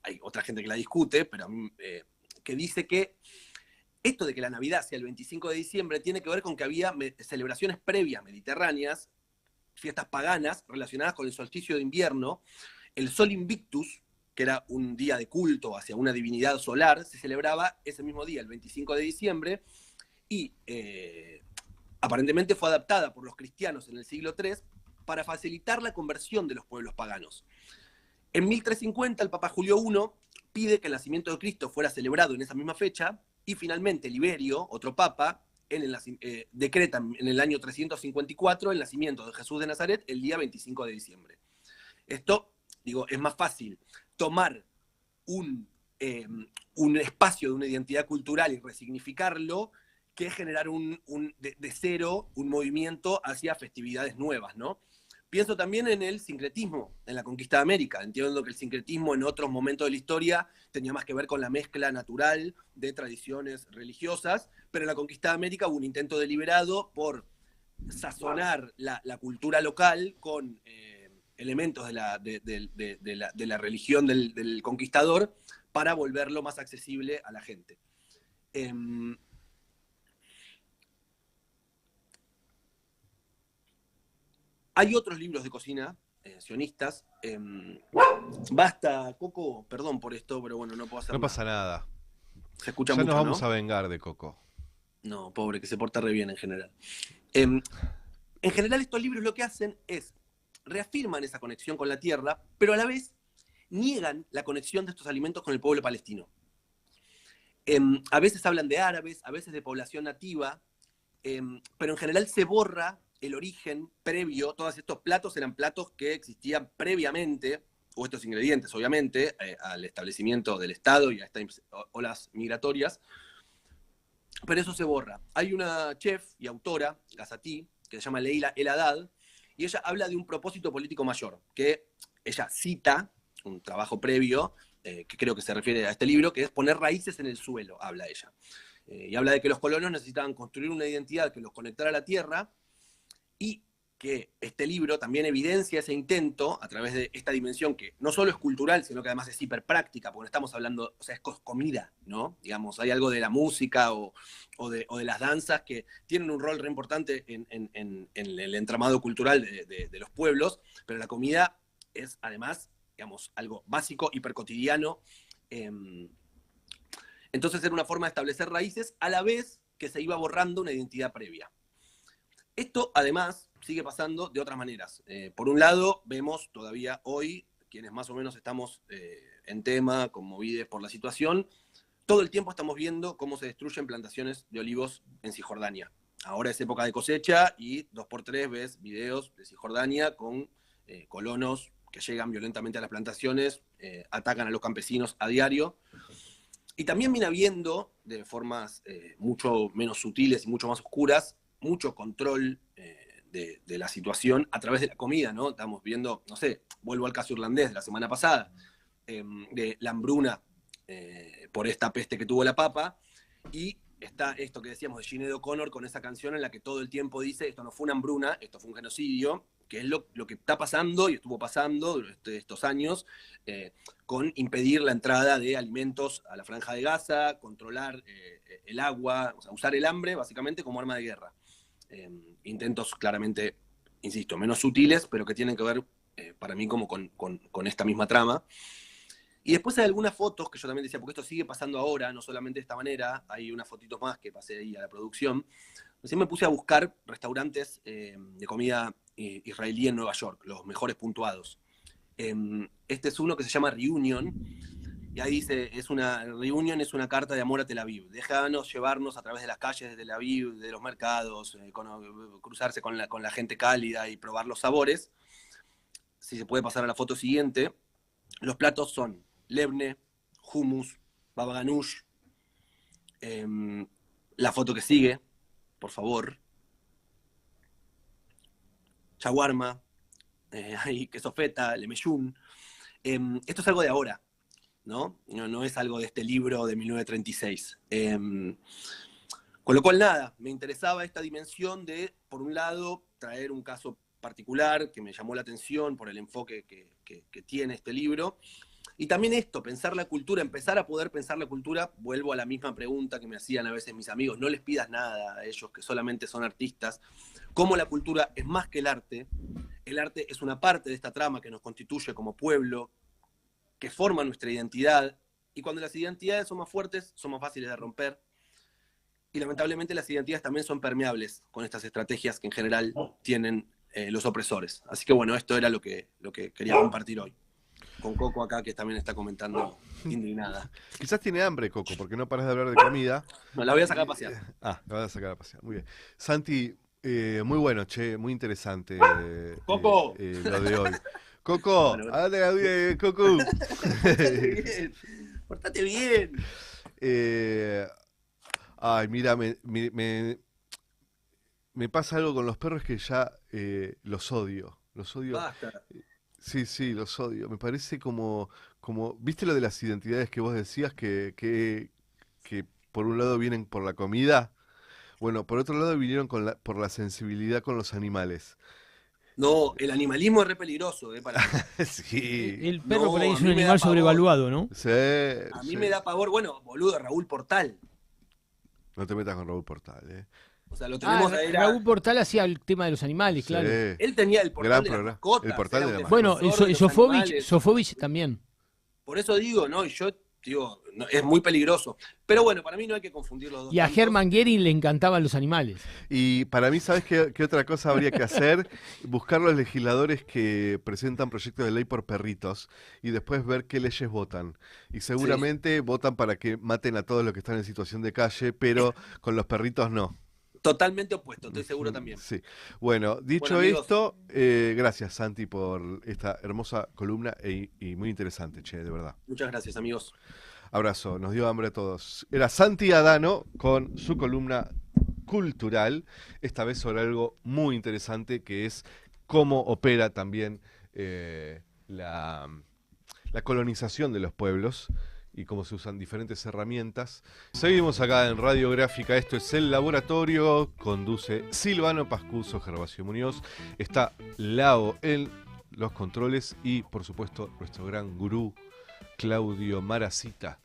hay otra gente que la discute, pero que dice que esto de que la Navidad sea el 25 de diciembre tiene que ver con que había celebraciones previas mediterráneas, fiestas paganas relacionadas con el solsticio de invierno. El Sol Invictus, que era un día de culto hacia una divinidad solar, se celebraba ese mismo día, el 25 de diciembre, y aparentemente fue adaptada por los cristianos en el siglo III para facilitar la conversión de los pueblos paganos. En 1350 el Papa Julio I pide que el nacimiento de Cristo fuera celebrado en esa misma fecha, y finalmente Liberio, otro papa, decreta en el año 354 el nacimiento de Jesús de Nazaret el día 25 de diciembre. Esto, digo, es más fácil tomar un espacio de una identidad cultural y resignificarlo que generar de cero un movimiento hacia festividades nuevas, ¿no? Pienso también en el sincretismo, en la conquista de América. Entiendo que el sincretismo en otros momentos de la historia tenía más que ver con la mezcla natural de tradiciones religiosas, pero en la conquista de América hubo un intento deliberado por sazonar la cultura local con elementos de la religión del conquistador para volverlo más accesible a la gente. Hay otros libros de cocina sionistas. Basta, Coco, perdón por esto, pero bueno, no puedo hacer No nada. pasa nada. Se escucha Ya mucho, nos vamos ¿no? a vengar de Coco. No, pobre, que se porta re bien en general. En general, estos libros lo que hacen es reafirman esa conexión con la tierra, pero a la vez niegan la conexión de estos alimentos con el pueblo palestino. A veces hablan de árabes, a veces de población nativa, pero en general se borra el origen previo, todos estos platos eran platos que existían previamente, o estos ingredientes, obviamente, al establecimiento del Estado y a estas olas migratorias, pero eso se borra. Hay una chef y autora, Gazatí, que se llama Leila El Haddad, y ella habla de un propósito político mayor, que ella cita un trabajo previo, que creo que se refiere a este libro, que es poner raíces en el suelo, habla ella. Y habla de que los colonos necesitaban construir una identidad que los conectara a la tierra, y que este libro también evidencia ese intento a través de esta dimensión que no solo es cultural, sino que además es hiperpráctica, porque estamos hablando, o sea, es comida, ¿no? Digamos, hay algo de la música o de las danzas que tienen un rol re importante en el entramado cultural de los pueblos, pero la comida es además, digamos, algo básico, hipercotidiano. Entonces era una forma de establecer raíces a la vez que se iba borrando una identidad previa. Esto, además, sigue pasando de otras maneras. Por un lado, vemos todavía hoy, quienes más o menos estamos en tema, conmovidos por la situación, todo el tiempo estamos viendo cómo se destruyen plantaciones de olivos en Cisjordania. Ahora es época de cosecha y 2x3 ves videos de Cisjordania con colonos que llegan violentamente a las plantaciones, atacan a los campesinos a diario. Y también viene habiendo, de formas mucho menos sutiles y mucho más oscuras, mucho control de la situación a través de la comida, ¿no? Estamos viendo, no sé, vuelvo al caso irlandés de la semana pasada, de la hambruna por esta peste que tuvo la papa, y está esto que decíamos de Sinéad O'Connor con esa canción en la que todo el tiempo dice, esto no fue una hambruna, esto fue un genocidio, que es lo que está pasando y estuvo pasando durante estos años, con impedir la entrada de alimentos a la Franja de Gaza, controlar el agua, o sea, usar el hambre básicamente como arma de guerra. Intentos claramente, insisto, menos sutiles, pero que tienen que ver para mí como con esta misma trama. Y después hay algunas fotos que yo también decía, porque esto sigue pasando ahora, no solamente de esta manera, hay unas fotitos más que pasé ahí a la producción. Recién me puse a buscar restaurantes de comida israelí en Nueva York, los mejores puntuados. Este es uno que se llama Reunion, y ahí dice, Reunion es una carta de amor a Tel Aviv. Déjanos llevarnos a través de las calles de Tel Aviv, de los mercados, cruzarse con la gente cálida y probar los sabores. Si se puede pasar a la foto siguiente, los platos son lebne, hummus, baba ganoush. La foto que sigue, por favor. Shawarma, queso feta, lemeyún. Esto es algo de ahora, ¿no? No es algo de este libro de 1936. Con lo cual, nada, me interesaba esta dimensión de, por un lado, traer un caso particular que me llamó la atención por el enfoque que tiene este libro. Y también esto, pensar la cultura, empezar a poder pensar la cultura, vuelvo a la misma pregunta que me hacían a veces mis amigos, no les pidas nada a ellos que solamente son artistas, cómo la cultura es más que el arte es una parte de esta trama que nos constituye como pueblo, que forma nuestra identidad, y cuando las identidades son más fuertes, son más fáciles de romper, y lamentablemente las identidades también son permeables con estas estrategias que en general tienen los opresores. Así que bueno, esto era lo que quería compartir hoy. Con Coco acá, que también está comentando indignada. Quizás tiene hambre, Coco, porque no paras de hablar de comida. No, la voy a sacar a pasear. La voy a sacar a pasear, muy bien. Santi, muy bueno, che, muy interesante ¡Coco! Lo de hoy. Coco, Bueno, háblate bien, Coco. Portate bien. Ay, mira, me pasa algo con los perros que ya los odio. Los odio. Basta. Sí, los odio. Me parece como, ¿viste lo de las identidades que vos decías que por un lado vienen por la comida? Bueno, por otro lado vinieron por la sensibilidad con los animales. No, el animalismo es re peligroso, para mí. Sí. El perro No, por ahí a es mí un me da animal pavor. sobrevaluado, ¿no? Sí, A mí sí. me da pavor, bueno, boludo, Raúl Portal. No te metas con Raúl Portal, O sea, lo tenemos ahí. Raúl Portal hacía el tema de los animales, Sí. claro. Él tenía el portal Gran de las programa. mascotas. El portal era de un las Bueno, defensor de los animales. Sofovich también. Por eso digo, ¿no? Y yo digo, no, es muy peligroso. Pero bueno, para mí no hay que confundir los dos. Y a tantos. Hermann Goering le encantaban los animales. Y para mí, ¿sabes qué otra cosa habría que hacer? Buscar los legisladores que presentan proyectos de ley por perritos y después ver qué leyes votan. Y seguramente votan para que maten a todos los que están en situación de calle, pero con los perritos no. Totalmente opuesto, estoy seguro también. Sí. Bueno, dicho Bueno, amigos. esto, gracias Santi por esta hermosa columna y muy interesante, che, de verdad. Muchas gracias, amigos. Abrazo, nos dio hambre a todos. Era Santi Adano con su columna cultural, esta vez sobre algo muy interesante que es cómo opera también la colonización de los pueblos y cómo se usan diferentes herramientas. Seguimos acá en Radiográfica, esto es El Laboratorio, conduce Silvano Pascuso, Gervasio Muñoz, está Lao en los controles y por supuesto nuestro gran gurú Claudio Maracita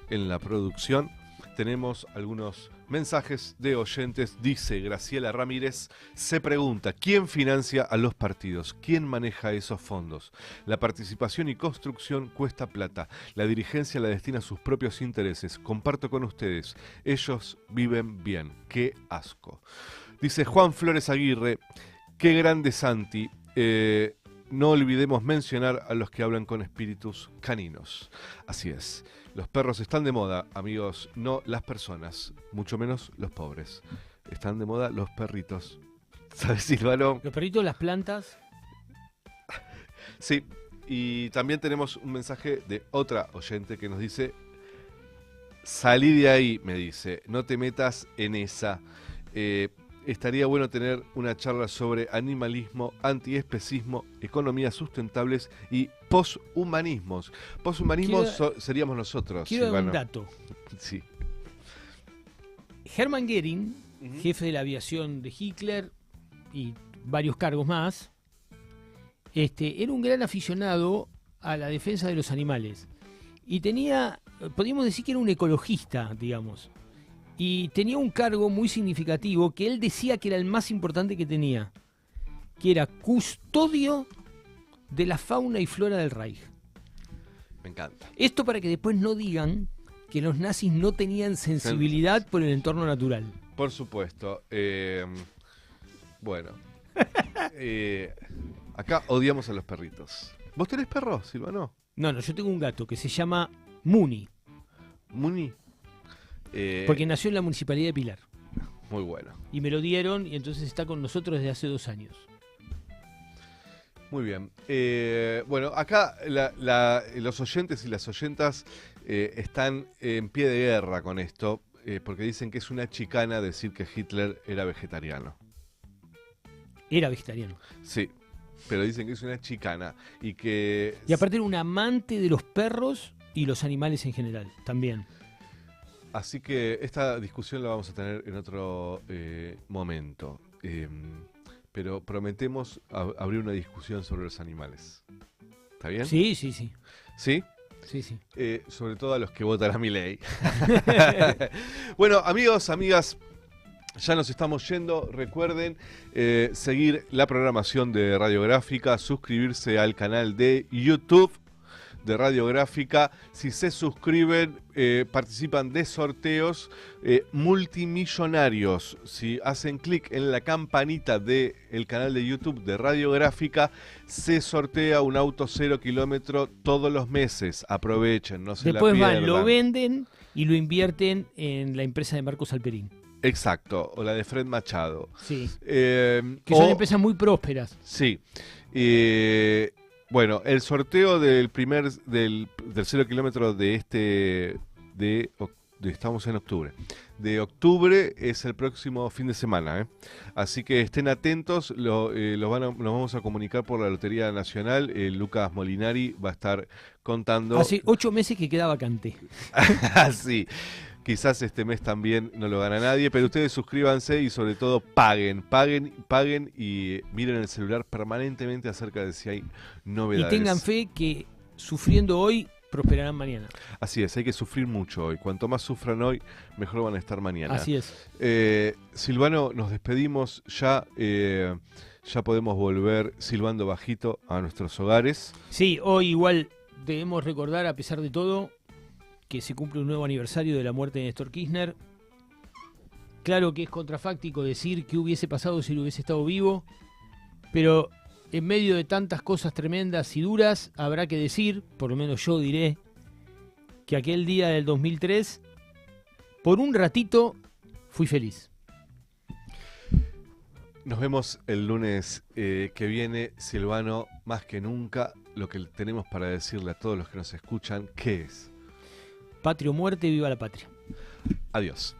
en la producción. Tenemos algunos mensajes de oyentes. Dice Graciela Ramírez, se pregunta, ¿quién financia a los partidos? ¿Quién maneja esos fondos? La participación y construcción cuesta plata. La dirigencia la destina a sus propios intereses. Comparto con ustedes, ellos viven bien. ¡Qué asco! Dice Juan Flores Aguirre, qué grande Santi. No olvidemos mencionar a los que hablan con espíritus caninos. Así es. Los perros están de moda, amigos, no las personas, mucho menos los pobres. Están de moda los perritos. ¿Sabes, Silvano? Los perritos, las plantas. Sí, y también tenemos un mensaje de otra oyente que nos dice, salí de ahí, me dice, no te metas en esa. Estaría bueno tener una charla sobre animalismo, antiespecismo, economías sustentables y poshumanismos. Poshumanismos seríamos nosotros. Quiero dar un Silvano. dato. Sí. Hermann Göring, jefe de la aviación de Hitler y varios cargos más, era un gran aficionado a la defensa de los animales. Y podríamos decir que era un ecologista, digamos. Y tenía un cargo muy significativo que él decía que era el más importante que tenía, que era custodio de la fauna y flora del Reich. Me encanta. Esto para que después no digan que los nazis no tenían sensibilidad por el entorno natural. Por supuesto. Bueno. Acá odiamos a los perritos. ¿Vos tenés perro, Silvano? No, yo tengo un gato que se llama Muni, Muni. porque nació en la municipalidad de Pilar. Muy bueno. Y me lo dieron y entonces está con nosotros desde hace 2 años. Muy bien. Bueno, acá los oyentes y las oyentas están en pie de guerra con esto, porque dicen que es una chicana decir que Hitler era vegetariano. Era vegetariano. Sí, pero dicen que es una chicana y que... Y aparte era un amante de los perros y los animales en general, también. Así que esta discusión la vamos a tener en otro momento. Pero prometemos abrir una discusión sobre los animales. ¿Está bien? Sí. ¿Sí? Sí. Sobre todo a los que votan a Milei. Bueno, amigos, amigas, ya nos estamos yendo. Recuerden seguir la programación de Radiográfica, suscribirse al canal de YouTube de Radiográfica. Si se suscriben, participan de sorteos multimillonarios. Si hacen clic en la campanita del canal de YouTube de Radiográfica, se sortea un auto 0 kilómetro todos los meses. Aprovechen, no se Después la pierdan. lo venden y lo invierten en la empresa de Marcos Alperín. Exacto, o la de Fred Machado. Sí. Que son empresas muy prósperas. Sí. Bueno, el sorteo del 0 kilómetro estamos en octubre. De octubre es el próximo fin de semana, ¿eh? Así que estén atentos, nos vamos a comunicar por la Lotería Nacional. Lucas Molinari va a estar contando. Hace 8 meses que queda vacante. Sí. Quizás este mes también no lo gana nadie, pero ustedes suscríbanse y sobre todo paguen y miren el celular permanentemente acerca de si hay novedades. Y tengan fe que sufriendo hoy prosperarán mañana. Así es, hay que sufrir mucho hoy. Cuanto más sufran hoy, mejor van a estar mañana. Así es. Silvano, nos despedimos ya. Ya podemos volver silbando bajito a nuestros hogares. Sí, hoy igual debemos recordar, a pesar de todo, que se cumple un nuevo aniversario de la muerte de Néstor Kirchner. Claro que es contrafáctico decir qué hubiese pasado si él hubiese estado vivo, pero en medio de tantas cosas tremendas y duras, habrá que decir, por lo menos yo diré, que aquel día del 2003, por un ratito, fui feliz. Nos vemos el lunes que viene. Silvano, más que nunca, lo que tenemos para decirle a todos los que nos escuchan, ¿qué es? Patria o muerte, viva la patria. Adiós.